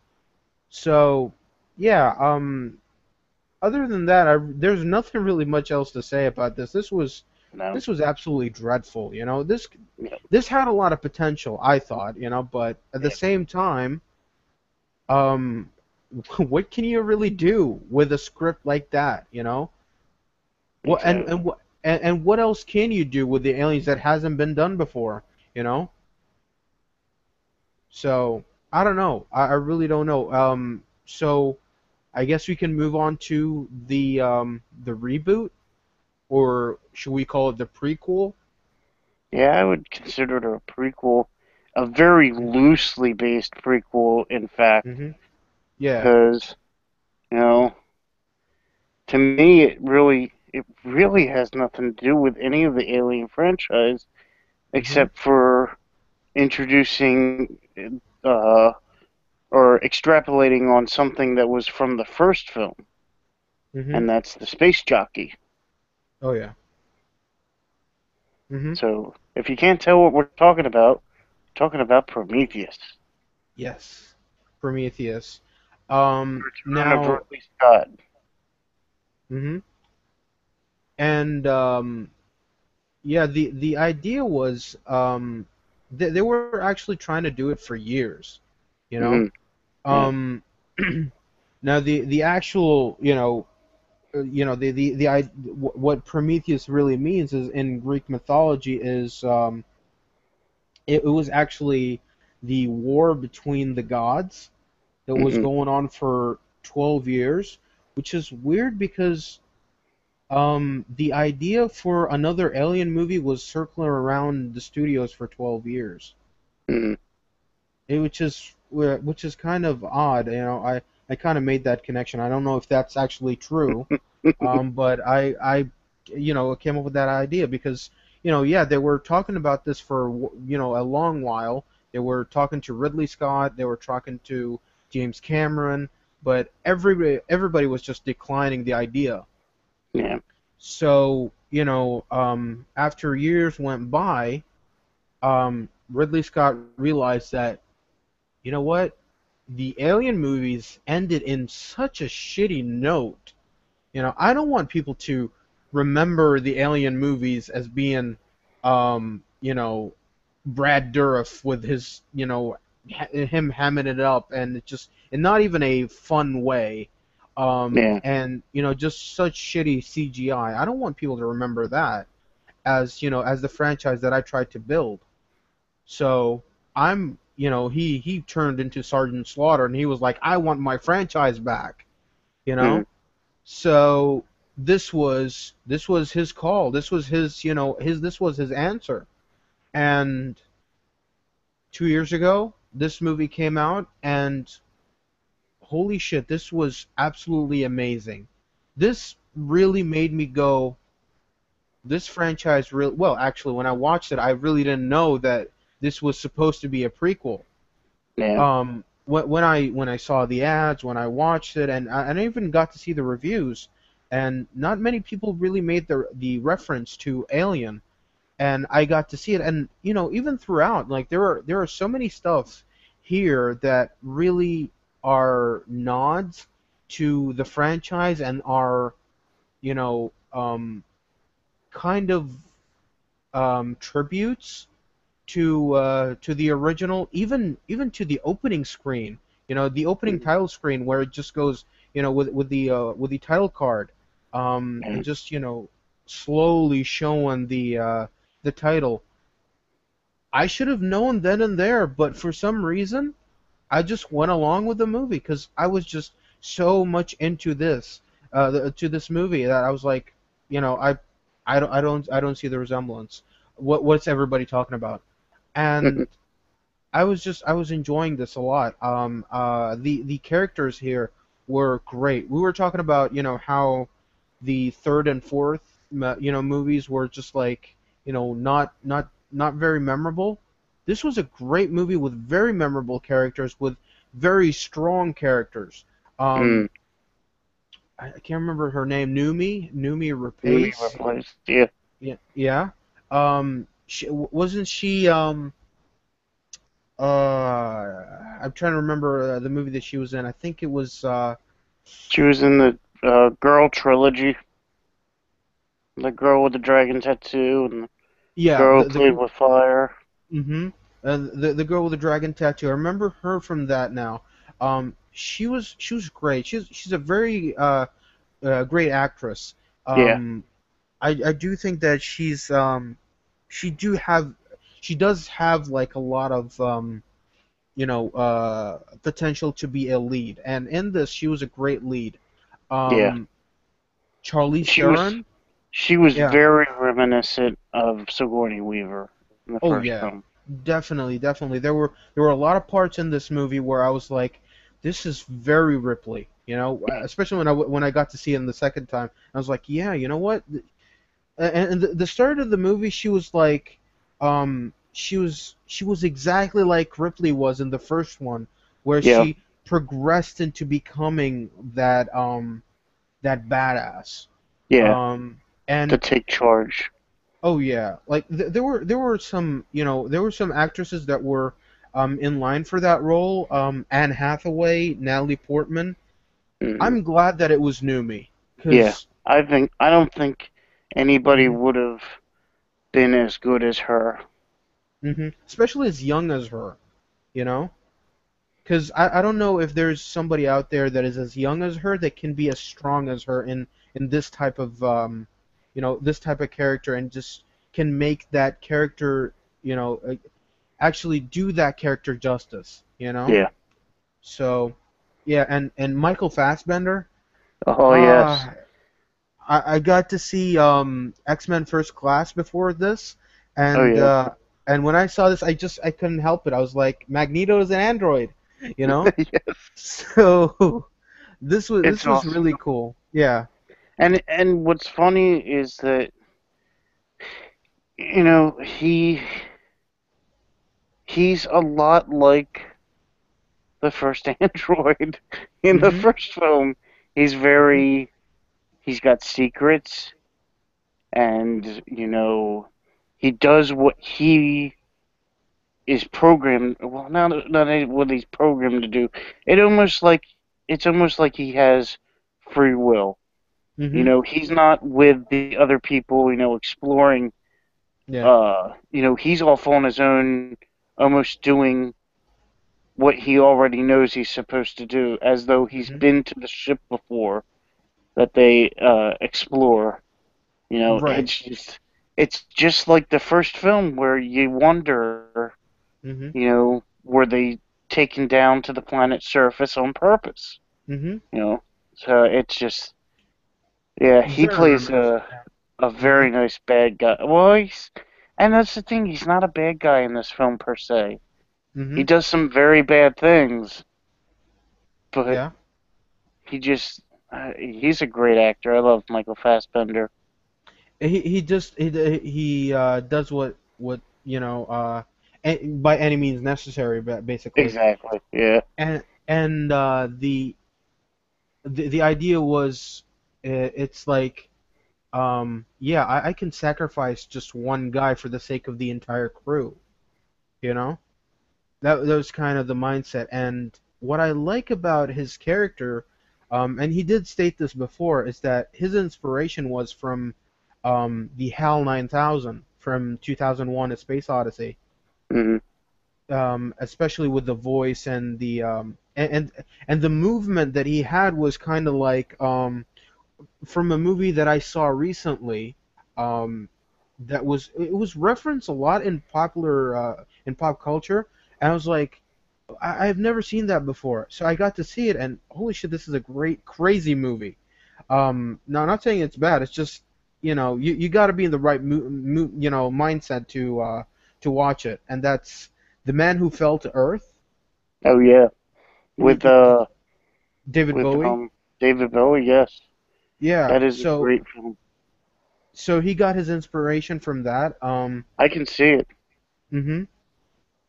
So yeah. Other than that, there's nothing really much else to say about this. no, This was absolutely dreadful. yeah, This had a lot of potential, I thought. But at the yeah, same time, um, what can you really do with a script like that? What and exactly. what and what else can you do with the aliens that hasn't been done before? You know. So I don't know. I really don't know. So I guess we can move on to the reboot, or should we call it the prequel? Yeah, I would consider it a prequel, a very loosely based prequel, in fact, Mm-hmm. Yeah. because you know, to me, it really has nothing to do with any of the Alien franchise Mm-hmm. except for introducing uh, or extrapolating on something that was from the first film, Mm-hmm. and that's the space jockey. Oh yeah. Mm-hmm. So, if you can't tell what we're talking about Prometheus, Yes. Prometheus. Return of Now. Ridley Scott. Mm-hmm. And yeah, the idea was they were actually trying to do it for years. You know. Hmm. Yeah. Um. Now the actual what Prometheus really means is in Greek mythology is it was actually the war between the gods that was Hmm. going on for 12 years, which is weird because the idea for another Alien movie was circling around the studios for 12 years. Hmm. Which is kind of odd. I kind of made that connection. I don't know if that's actually true. But I came up with that idea because, yeah, they were talking about this for, a long while. They were talking to Ridley Scott, they were talking to James Cameron, but everybody was just declining the idea. Yeah. So, after years went by, Ridley Scott realized that, you know what? The Alien movies ended in such a shitty note. I don't want people to remember the Alien movies as being, Brad Dourif with his, him hamming it up, and it just, and not even a fun way, Yeah. and just such shitty CGI. I don't want people to remember that as, as the franchise that I tried to build. So he turned into Sergeant Slaughter, and he was like, I want my franchise back. You Hmm. know. So this was his call. This was his you know his this was his answer. And 2 years ago, this movie came out, and holy shit, this was absolutely amazing. This really made me go, this franchise really, well, actually, when I watched it, I really didn't know that this was supposed to be a prequel. Yeah. When I saw the ads, when I watched it, and I even got to see the reviews, and not many people really made the reference to Alien, and I got to see it, and even throughout, like there are so many stuffs here that really are nods to the franchise and are you know kind of tributes to the original, even to the opening screen. The opening Mm, title screen where it just goes, with the title card, and mm, just slowly showing the title. I should have known then and there, but for some reason, I just went along with the movie because I was just so much into to this movie that I was like, I don't see the resemblance. What's everybody talking about? And I was enjoying this a lot. The characters here were great. We were talking about how the third and fourth movies were just like not very memorable. This was a great movie with very memorable characters with very strong characters. Um, mm. I can't remember her name. Numi Maybe Rapace. replaced. Yeah. Yeah, yeah. Wasn't she I'm trying to remember the movie that she was in. I think it was She was in the Girl trilogy. The girl with the dragon tattoo and the yeah, girl who the played with fire. mm-hmm. The girl with the dragon tattoo. I remember her from that now. She was great. She's a very great actress. Yeah. Um, I do think that she do have she does have like a lot of potential to be a lead, and in this she was a great lead. Yeah. Um, Charlize She was Theron. she was Yeah. very reminiscent of Sigourney Weaver in the Oh first yeah. film. Definitely, definitely. There were a lot of parts in this movie where I was like, this is very Ripley. Especially when I got to see it in the second time. I was like, yeah, you know what? And the start of the movie, she was like, she was exactly like Ripley was in the first one, where Yeah. she progressed into becoming that badass. Yeah. Um, To and take charge. Oh yeah, like there were some actresses that were in line for that role. Anne Hathaway, Natalie Portman. Hmm. I'm glad that it was Numi, Yeah. because I don't think anybody would have been as good as her. especially as young as her, you know, because I don't know if there's somebody out there that is as young as her that can be as strong as her in this type of this type of character, and just can make that character actually do that character justice. Yeah. So, yeah, and Michael Fassbender, Oh yes. uh, I got to see X-Men First Class before this, Oh and yeah. uh, and when I saw this, I couldn't help it. I was like, Magneto is an android, you know. Yes. So this was It's this was awesome. really cool. Yeah. And what's funny is that he's a lot like the first android in the Mhm. first film. He's Mhm. very he's got secrets and he does what he is programmed well not what he's programmed to do. It almost like it's almost like he has free will. Mhm. He's not with the other people, exploring. Yeah. He's off on his own, almost doing what he already knows he's supposed to do, as though he's Mhm. been to the ship before that they explore. Right. It's just like the first film where you wonder, Mhm. were they taken down to the planet's surface on purpose? Mhm. You know, so it's just yeah, he Very plays reminiscent. a very Mhm. nice bad guy. Well, and that's the thing, he's not a bad guy in this film per se. He Mhm. does some very bad things, but Yeah. he just he's a great actor. I love Michael Fassbender. He just he does what by any means necessary, basically. Exactly. Yeah. And the idea was, it's like, yeah, I can sacrifice just one guy for the sake of the entire crew, you know? That was kind of the mindset. And what I like about his character, and he did state this before, is that his inspiration was from the HAL 9000 from 2001: A Space Odyssey, Hmm. especially with the voice and and the movement that he had was kind of like, from a movie that I saw recently, um, that was it was referenced a lot in in pop culture, and I was like, I've never seen that before, so I got to see it, and holy shit, this is a great, crazy movie. Now, I'm not saying it's bad. It's just, you got to be in the right mindset to watch it, and that's The Man Who Fell to Earth. Oh yeah. With David with Bowie. David Bowie. Yes, Yeah. that is a So great film. so he got his inspiration from that. I can see it. Mhm.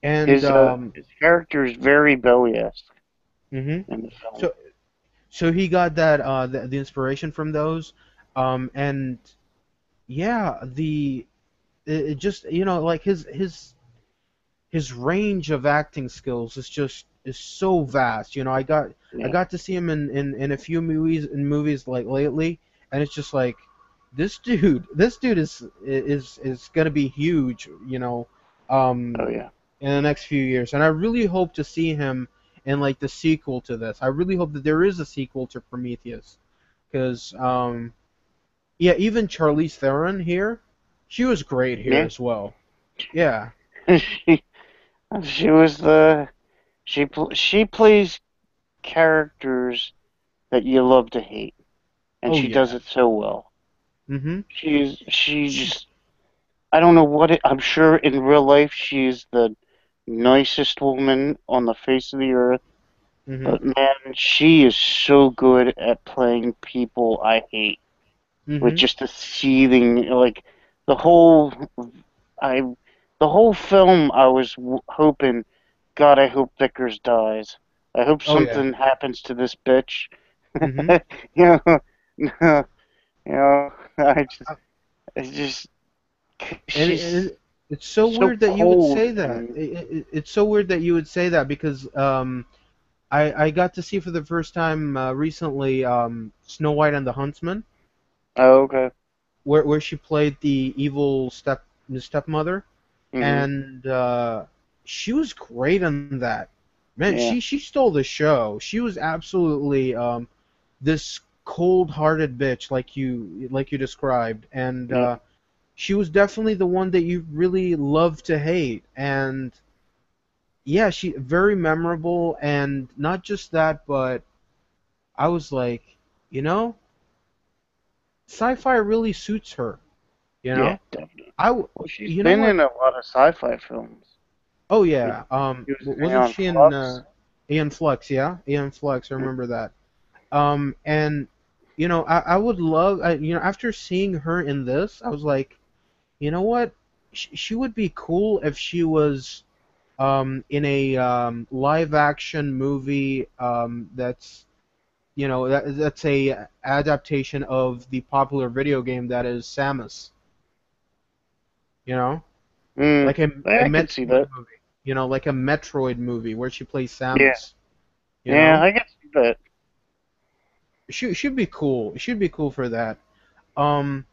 And His character is very Bowie-esque mhm. in the film. So so he got that the inspiration from those, and yeah, it just, like his range of acting skills is so vast. I Yeah. got to see him in a few movies like lately, and it's just like, this dude is gonna be huge, Oh um, yeah. in the next few years, and I really hope to see him in like the sequel to this. I really hope that there is a sequel to Prometheus, because yeah, even Charlize Theron here, she was great here Yeah. as well. Yeah. she she was the she plays characters that you love to hate, and Oh she does yeah. it so well. Mm-hmm. She She. just I don't know what it. I'm sure in real life she's the nicest woman on the face of the earth. Mm-hmm. But man, she is so good at playing people I hate with Mm-hmm. just a seething like the whole I the whole film. I was hoping, God, I hope Vickers dies. I hope Oh yeah. something happens to this bitch. Mm-hmm. you know, you know, Uh, it's just And she's it's so so weird that you would cold say that. and It's so weird that you would say that because I got to see for the first time recently, Snow White and the Huntsman, oh, okay. where she played the evil stepmother, Mhm. and she was great in that. Man, Yeah. she stole the show. She was absolutely this cold-hearted bitch, like you described, and Yeah. she was definitely the one that you really love to hate. And yeah, she very memorable, and not just that, but I was like, you know, sci-fi really suits her. You Yeah. know, Definitely. I w- Well, she's you know been what? in a lot of sci-fi films. Oh She yeah, was in wasn't Aeon she in Flux. Aeon Flux? Yeah, Aeon Flux. I remember that. And I would love, after seeing her in this, I was like, you know what? She would be cool if she was in a live action movie that's a adaptation of the popular video game that is Samus. You know, Mm. like a Yeah, a I can see Metroid that. movie. Like a Metroid movie where she plays Yeah. Samus. You Yeah, know, I can see that. she'd be cool. She'd be cool for that.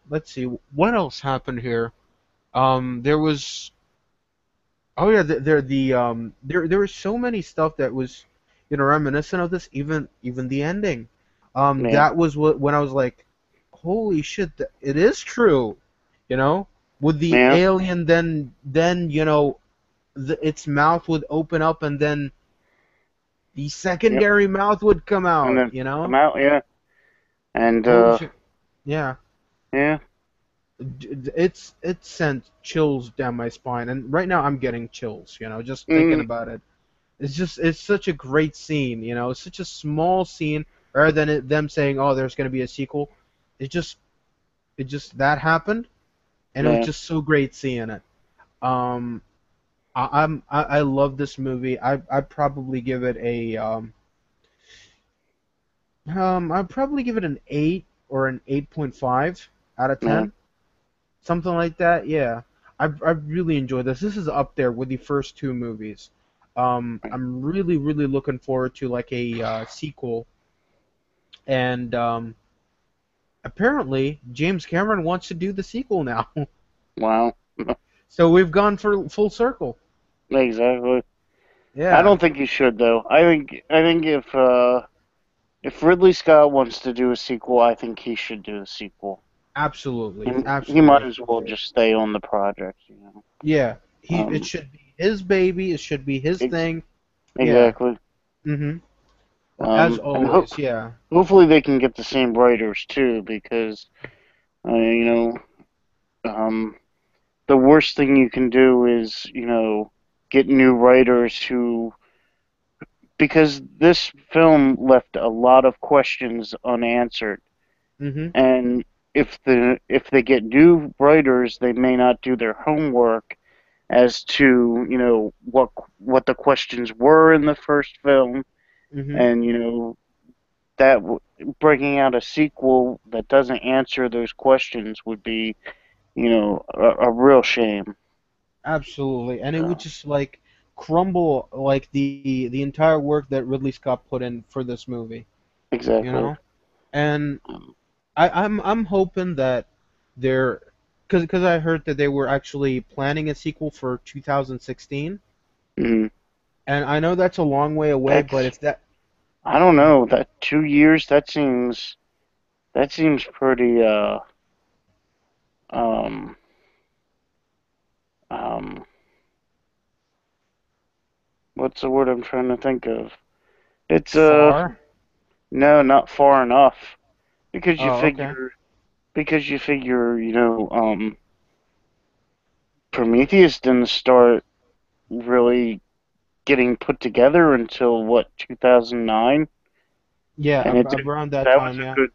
Let's see, what else happened here. There was Oh yeah, there was so many stuff that was, reminiscent of this. Even the ending. Yeah. That was when I was like, holy shit, it is true. You know, with the Yeah. alien, then its mouth would open up, and then the Yep. secondary mouth would come And out. then come out. Yeah. And Holy shit, yeah. yeah. It sent chills down my spine, and right now I'm getting chills. Just thinking Mm. about it. It's such a great scene. It's such a small scene, rather than them saying, "Oh, there's going to be a sequel." It just it just that happened, and it was Yeah, just so great seeing it. Um, I love this movie. I'd probably give it a I'd probably give it an 8 or an 8.5 out of yeah, 10, something like that. Yeah, I've really enjoyed this. This is up there with the first two movies. I'm really looking forward to like a sequel, and apparently James Cameron wants to do the sequel now. wow, So we've gone for full circle. exactly. I Yeah, don't think you should though. I think if Ridley Scott wants to do a sequel, I think he should do a sequel. absolutely, He might absolutely. as well just stay on the project, you know. Yeah, it Um, should be his baby. It should be his ex- thing. Yeah. exactly. Mhm. As And always, yeah. hopefully they can get the same writers too, because you know, um, the worst thing you can do is get new writers who, because this film left a lot of questions unanswered, Mhm. and if they get new writers, they may not do their homework as to what the questions were in the first film, Mhm. and that breaking out a sequel that doesn't answer those questions would be a real shame. Absolutely. And it would So just like crumble like the entire work that Ridley Scott put in for this movie, you exactly. know? And Um, I'm hoping that they're because I heard that they were actually planning a sequel for 2016, mm, and I know that's a long way away, but that's if that I don't know, that 2 years, that seems pretty um um what's the word I'm trying to think of? It's far. no, not far enough, because you Oh, okay. figure because you figure Prometheus didn't start really getting put together until what, 2009, Yeah, and around that that was time, a yeah. good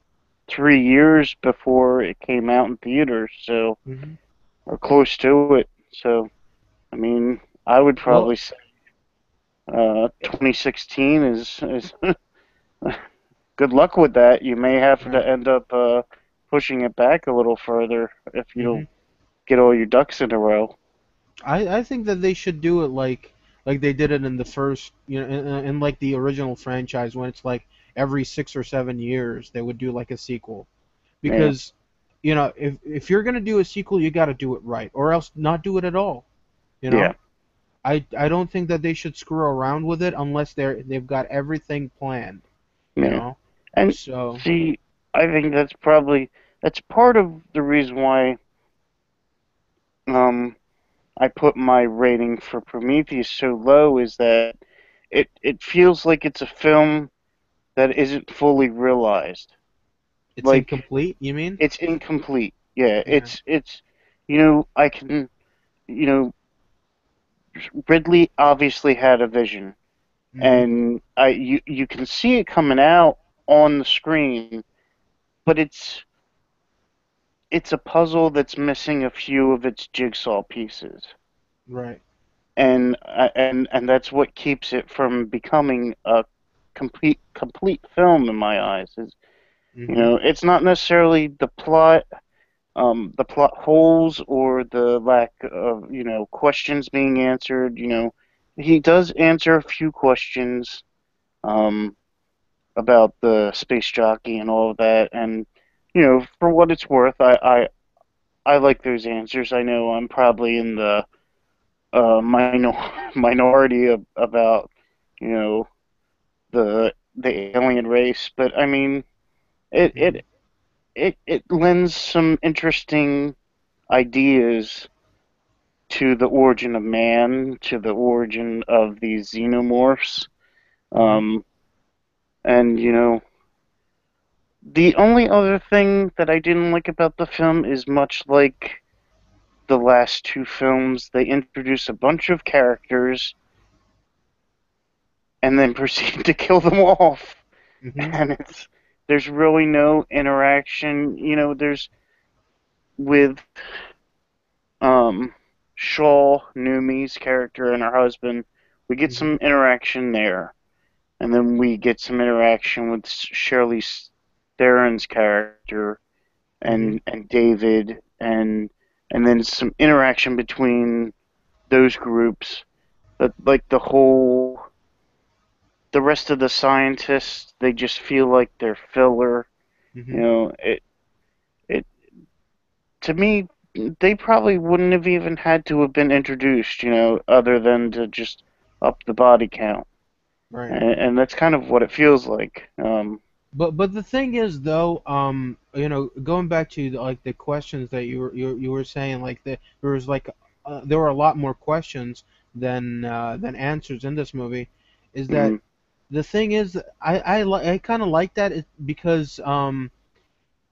3 years before it came out in theaters, so, Mhm. or close to it. So I mean, I would Well, probably say 2016 is good luck with that. You may have right. to end up pushing it back a little further if you Mhm. don't get all your ducks in a row. I think that they should do it like they did it in the first, in like the original franchise when it's like every 6 or 7 years they would do like a sequel Yeah, because if you're gonna do a sequel you got to do it right or else not do it at all. You yeah, know, I don't think that they should screw around with it unless they've got everything planned. You yeah. know, And so see, I think that's part of the reason why um I put my rating for Prometheus so low, is that it feels like it's a film that isn't fully realized. it's Like, incomplete. You mean? it's incomplete. Yeah, Yeah. it's I can, you know Ridley obviously had a vision, Mhm. and you can see it coming out on the screen, but it's a puzzle that's missing a few of its jigsaw pieces, Right. and that's what keeps it from becoming a complete film in my eyes. Is Mhm. it's not necessarily the plot holes or the lack of questions being answered. He does answer a few questions um, about the space jockey and all of that, and for what it's worth, I like those answers. I know I'm probably in the minority about you know the alien race, but I mean it Mhm. it it lends some interesting ideas to the origin of man, to the origin of these xenomorphs. Mhm. Um, and the only other thing that I didn't like about the film is, much like the last two films, they introduce a bunch of characters and then proceed to kill them off. Mhm. and there's really no interaction. There's with um Shaw, Numi's character, and her husband. We get Mhm. some interaction there, and then we get some interaction with Shirley Theron's character Mhm. and David, and then some interaction between those groups. But like the rest of the scientists, they just feel like they're filler. You Mhm. know, it to me, they probably wouldn't have even had to have been introduced. Other than to just up the body count, Right. and that's kind of what it feels like. But the thing is though, going back to like the questions that you were saying, like there was like there were a lot more questions than answers in this movie. Is that Mm, the thing is I kind of like that because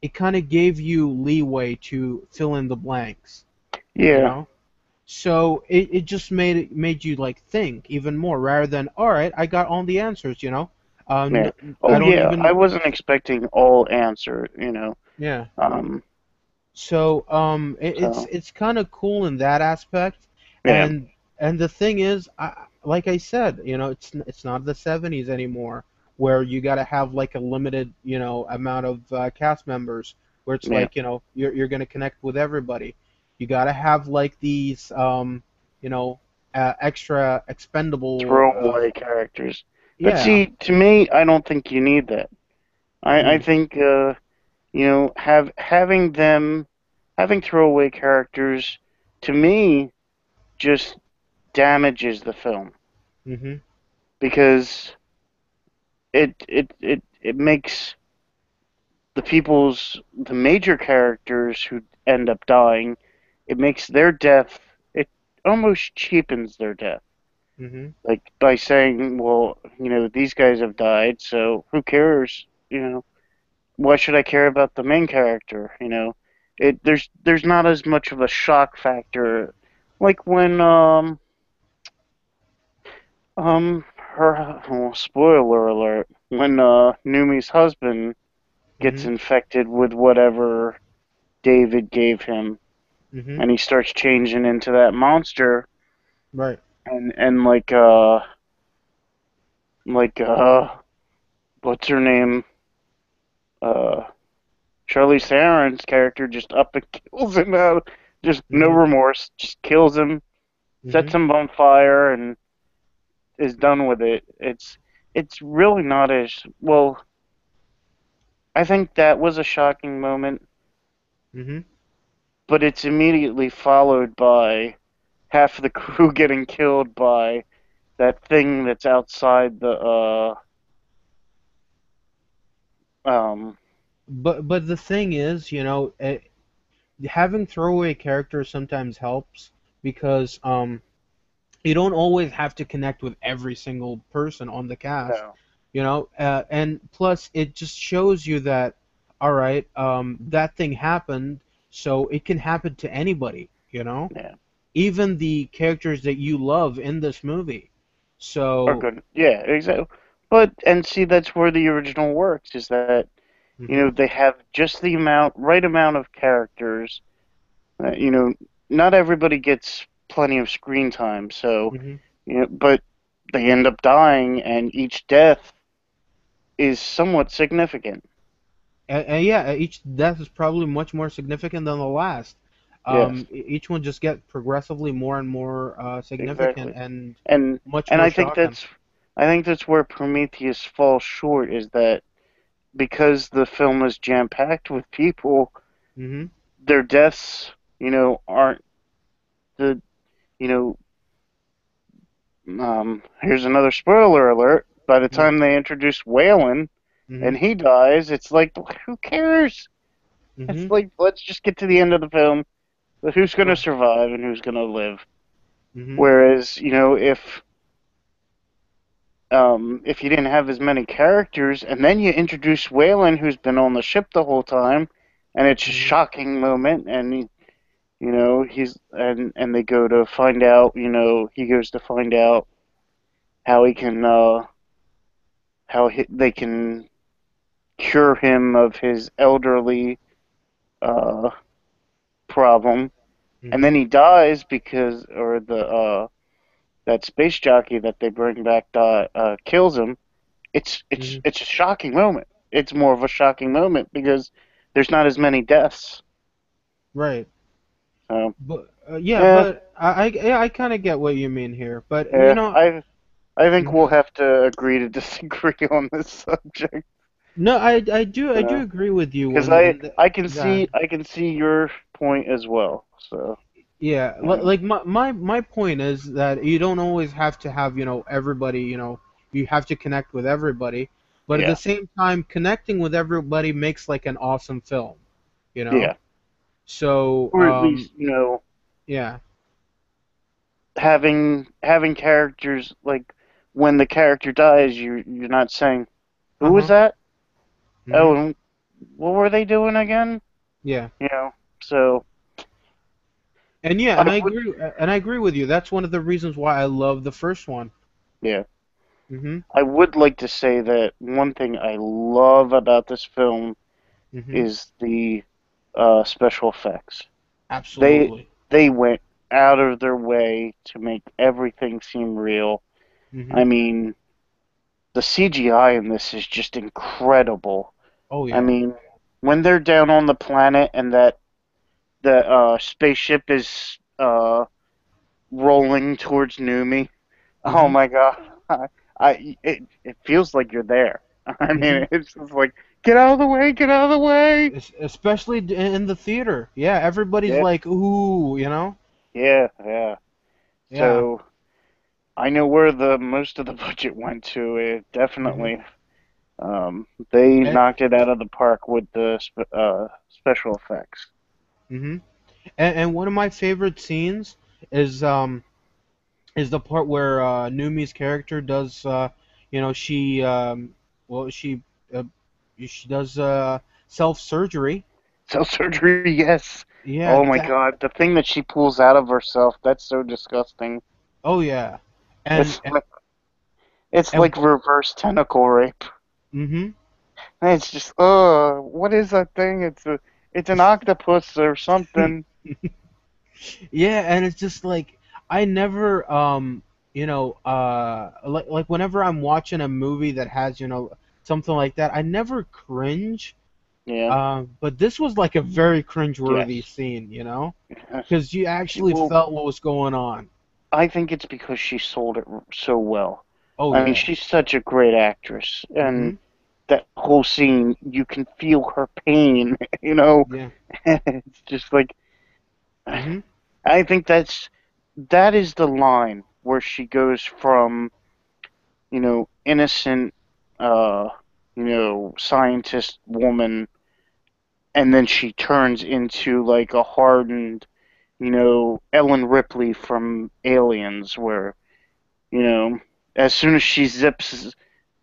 it kind of gave you leeway to fill in the blanks, you yeah, know. So it just made you like think even more rather than all right, I got all the answers, you know. yeah. I Oh don't yeah, I even wasn't expecting all answer. yeah. Um, So so it's kind of cool in that aspect, yeah, and the thing is, like I said, it's not the '70s anymore where you got to have like a limited amount of cast members where it's yeah. like you're gonna connect with everybody. You got to have like these you know extra expendable Throwaway characters. But yeah. see, to me, I don't think you need that. I Mm, think having throwaway characters, to me, just damages the film mhm, because it makes the major characters who end up dying, it makes their death, it almost cheapens their death. mhm. Like by saying, well, these guys have died, so who cares? Why should I care about the main character? There's not as much of a shock factor, like when her well, spoiler alert, when Numi's husband gets Mhm. infected with whatever David gave him, Mhm. and he starts changing into that monster, Right. and what's her name? Uh, Charlize Theron's character just up and kills him out, just no Mhm. remorse, just kills him, sets Mhm. him on fire, and is done with it. It's really not as well. I think that was a shocking moment, Mhm. but it's immediately followed by half of the crew getting killed by that thing that's outside the um But the thing is, having throwaway characters sometimes helps because you don't always have to connect with every single person on the cast, no, and plus it just shows you that all right, that thing happened, so it can happen to anybody, yeah, even the characters that you love in this movie. are So, good, yeah, exactly. But and see, that's where the original works, is that mhm, they have just the right amount of characters. Not everybody gets plenty of screen time, so mhm. but they end up dying, and each death is somewhat significant. And yeah, each death is probably much more significant than the last. Yes, Each one just get progressively more and more significant exactly. and And much and more I think shocking. that's where Prometheus falls short, is that because the film is jam packed with people, Mhm. their deaths, aren't the you know here's another spoiler alert. By the Mhm. time they introduce Waylon and Mhm. he dies, it's like, who cares? It's Mhm. like, let's just get to the end of the film. Who's going to Right. survive and who's going to live? Mhm. Whereas, if you didn't have as many characters, and then you introduce Waylon, who's been on the ship the whole time, and it's a Mhm. shocking moment, and he's and they go to find out, he goes to find out how he can they can. cure him of his elderly uh, problem, and then Mhm. he dies because, or the that space jockey that they bring back kills him. Mhm. It's a shocking moment. It's more of a shocking moment because there's not as many deaths. Right. So But yeah, yeah, but I kind of get what you mean here. But you yeah. know, I think we'll mhm. have to agree to disagree on this subject No, I do agree with you because on that. I can see your point as well. So Yeah, yeah, like my point is that you don't always have to have, everybody, you have to connect with everybody, but at the yeah, same time, connecting with everybody makes like an awesome film, you know? yeah. So, Or at least yeah. having characters like when the character dies, you're not saying who was Uh-huh. that? Oh, Mhm. and what were they doing again? Yeah. You know. So And yeah, I and I would, agree and I agree with you. That's one of the reasons why I love the first one. yeah, Mhm. I would like to say that one thing I love about this film Mhm. is the special effects. They Absolutely. they went out of their way to make everything seem real. I Mhm. mean, the CGI in this is just incredible. Oh I yeah. mean, when they're down on the planet and that the spaceship is rolling towards Numi, oh Mhm. my god, it feels like you're there. I Mhm. mean, it's just like get out of the way, get out of the way. Especially in the theater. Yeah, everybody's Yeah, like, "Ooh," you know? yeah. Yeah. So I know where the most of the budget went to. It Mhm. definitely they And, knocked it out of the park with the special effects. mhm. And one of my favorite scenes is um is the part where Numi's character does she well uh, she does self-surgery. Cell surgery, yes. Yeah, Oh my that God, the thing that she pulls out of herself, that's so disgusting. oh yeah. And It's like it's and like reverse tentacle rape. mhm. And it's just, what is that thing? It's an octopus or something. Yeah, and it's just like I never like whenever I'm watching a movie that has, something like that, I never cringe. Yeah, But this was like a very cringe-worthy yes. scene, Yes. because you actually Well, felt what was going on. I think it's because she sold it so well. Oh I mean, yeah. she's such a great actress, and Mhm. that whole scene, you can feel her pain, you know? Yeah. It's just like, Mhm. I think that is the line where she goes from, innocent, uh, scientist woman, and then she turns into like a hardened, Ellen Ripley from Aliens, where, you know, as soon as she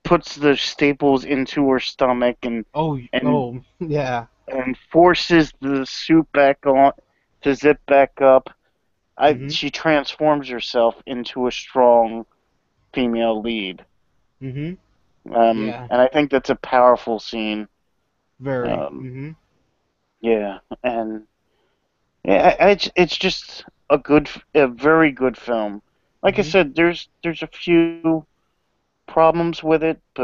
puts the staples into her stomach Oh, and oh, yeah. and forces the suit back on to zip back up, Mhm. she transforms herself into a strong female lead. Mhm. Yeah. And I think that's a powerful scene. Very. Um, Mhm. yeah, and yeah, it's just a very good film. Like I Mhm. said, there's a few problems with it, but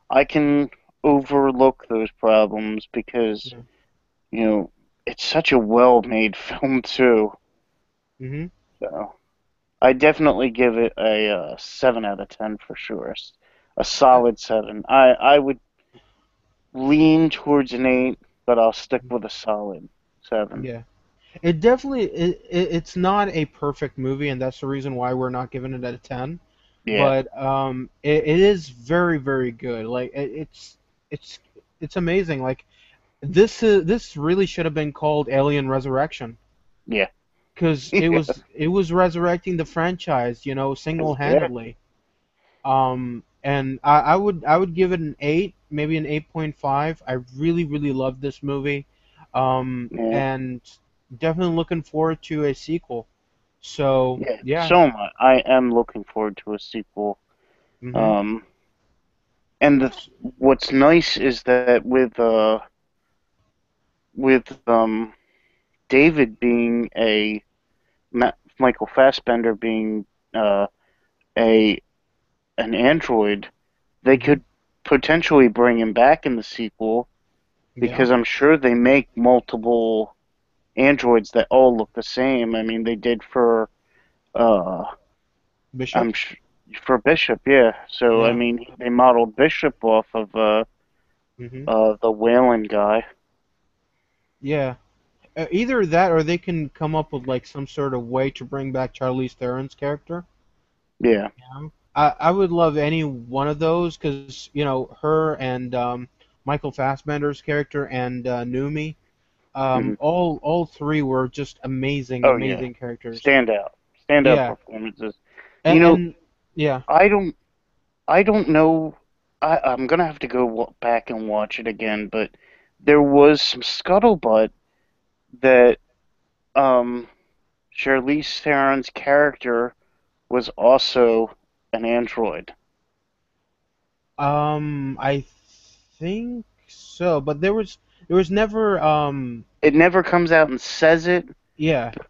I can overlook those problems because Yeah. you know it's such a well-made film too. Mhm. So I definitely give it a 7 out of 10 for sure. A Uh, solid 7. I would lean towards an 8, but I'll stick with a solid 7. yeah. It definitely it's not a perfect movie, and that's the reason why we're not giving it a 10. Yeah, But it is very very good. Like it's it's amazing. Like this really should have been called Alien Resurrection yeah, because it yeah, was it was resurrecting the franchise, yeah, single-handedly. And I would give it an 8, maybe an 8.5. I really really love this movie, yeah, and definitely looking forward to a sequel. So yeah. yeah. So much. I am looking forward to a sequel. Mhm. Um, And what's nice is that with David being Michael Fassbender being uh, a an android, they Hmm. could potentially bring him back in the sequel Yeah. because I'm sure they make multiple androids that all look the same. I mean, they did for uh, Bishop. I'm sh for Bishop, yeah. So I Yeah. mean, they modeled Bishop off of Hmm. the Whalen guy. Yeah. Either that, or they can come up with like some sort of way to bring back Charlize Theron's character. Yeah. I would love any one of those because her and Michael Fassbender's character and Numi, Hmm. all three were just amazing, Oh yeah. amazing characters. Standout. Standout Yeah, performances. You and, know, and yeah. I don't I don't know. I'm gonna have to go back and watch it again, but there was some scuttlebutt that um Charlize Theron's character was also an android. I think so, but there was never It never comes out and says it, yeah, but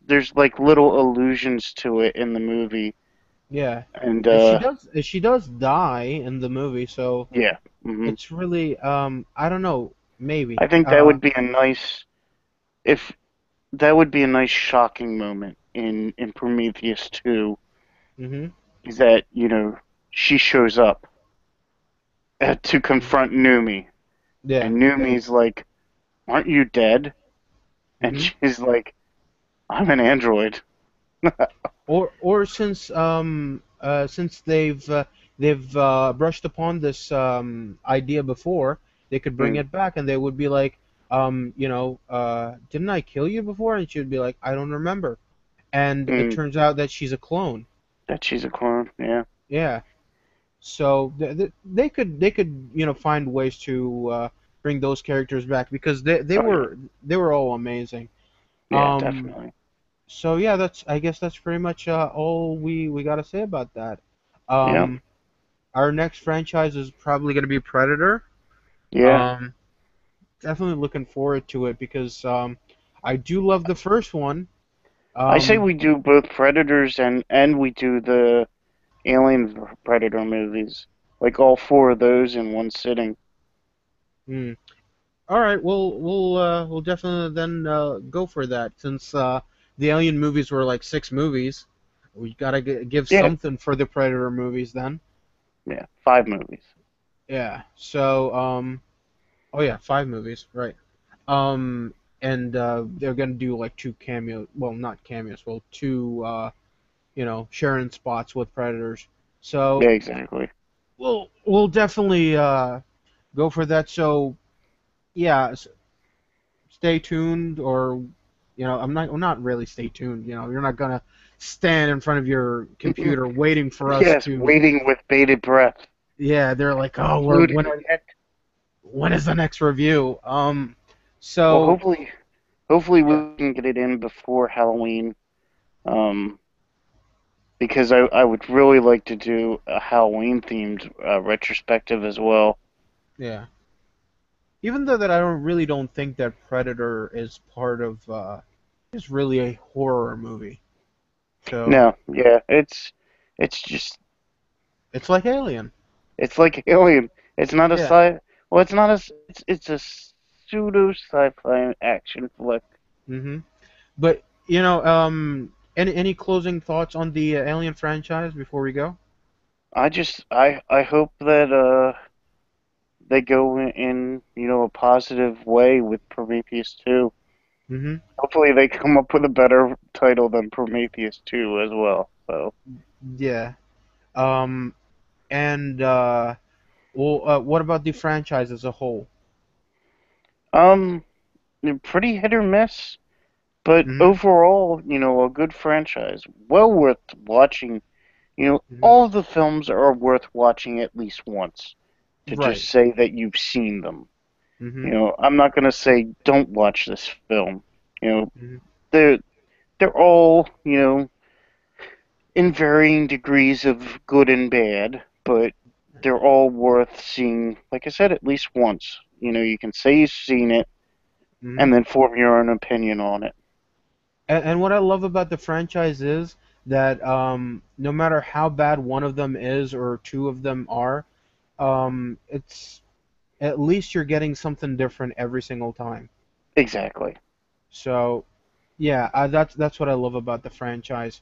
there's like little allusions to it in the movie, yeah. and She does die in the movie, so yeah. Hmm. it's really I don't know, maybe. I think that would be a nice if that would be a nice shocking moment in Prometheus 2 Mhm. is that, she shows up to confront Numi, Yeah. and Numi's like, "Aren't you dead?" And Mhm. she's like, "I'm an android." Or since they've brushed upon this idea before, they could bring Mm, it back and they would be like, didn't I kill you before? And she would be like, I don't remember. And it mm, turns out that she's a clone. that she's a clone. Yeah. Yeah. So they could find ways to bring those characters back because they Oh yeah. were they were all amazing. Yeah, Um, definitely. so yeah, I guess that's pretty much all we got to say about that. Yeah. Um, our next franchise is probably going to be Predator. Yeah. Um, Definitely looking forward to it because I do love the first one. I say Um, we do both Predators and we do the Alien Predator movies, like all four of those in one sitting. hmm. All right, we'll definitely then go for that since the Alien movies were like 6 movies. We gotta give Yeah. something for the Predator movies then. Yeah. 5 movies. Yeah. So oh yeah, 5 movies, right? Um, and they're gonna do like 2 cameos. Well, not cameos. Well, two sharing spots with Predators. Yeah, So exactly. we'll definitely go for that. So yeah, stay tuned, or I'm not really stay tuned. You're not gonna stand in front of your computer waiting for us Yes, to. waiting with bated breath. Yeah, they're like, oh, we're Dude, when is the next review? well, So hopefully yeah, we can get it in before Halloween. Um, because I would really like to do a Halloween themed retrospective as well. yeah. Even though that I don't think that Predator is part of is really a horror movie. So No, yeah, it's just it's like Alien. it's like Alien. It's not a Yeah. well, it's not it's a pseudo sci-fi action flick. But any closing thoughts on the Alien franchise before we go? I hope that they go in a positive way with Prometheus 2. hmm Hopefully they come up with a better title than Prometheus 2 as well. So, Yeah. Um. And what about the franchise as a whole? um, pretty hit or miss, but hmm overall, a good franchise. Well worth watching. hmm All of the films are worth watching at least once to just Right. say that you've seen them. hmm I'm not going to say don't watch this film. You know, hmm they're they're all, in varying degrees of good and bad, but they're all worth seeing. Like I said, at least once. You can say you've seen it, Hmm. and then form your own opinion on it. And what I love about the franchise is that no matter how bad one of them is or two of them are, it's at least you're getting something different every single time. Exactly. So yeah, that's what I love about the franchise.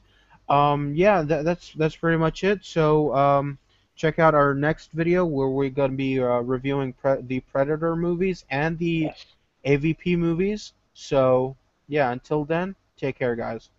Yeah, that's pretty much it. So check out our next video where we're gonna be reviewing the Predator movies and the Yes. AVP movies. So yeah, until then, take care, guys.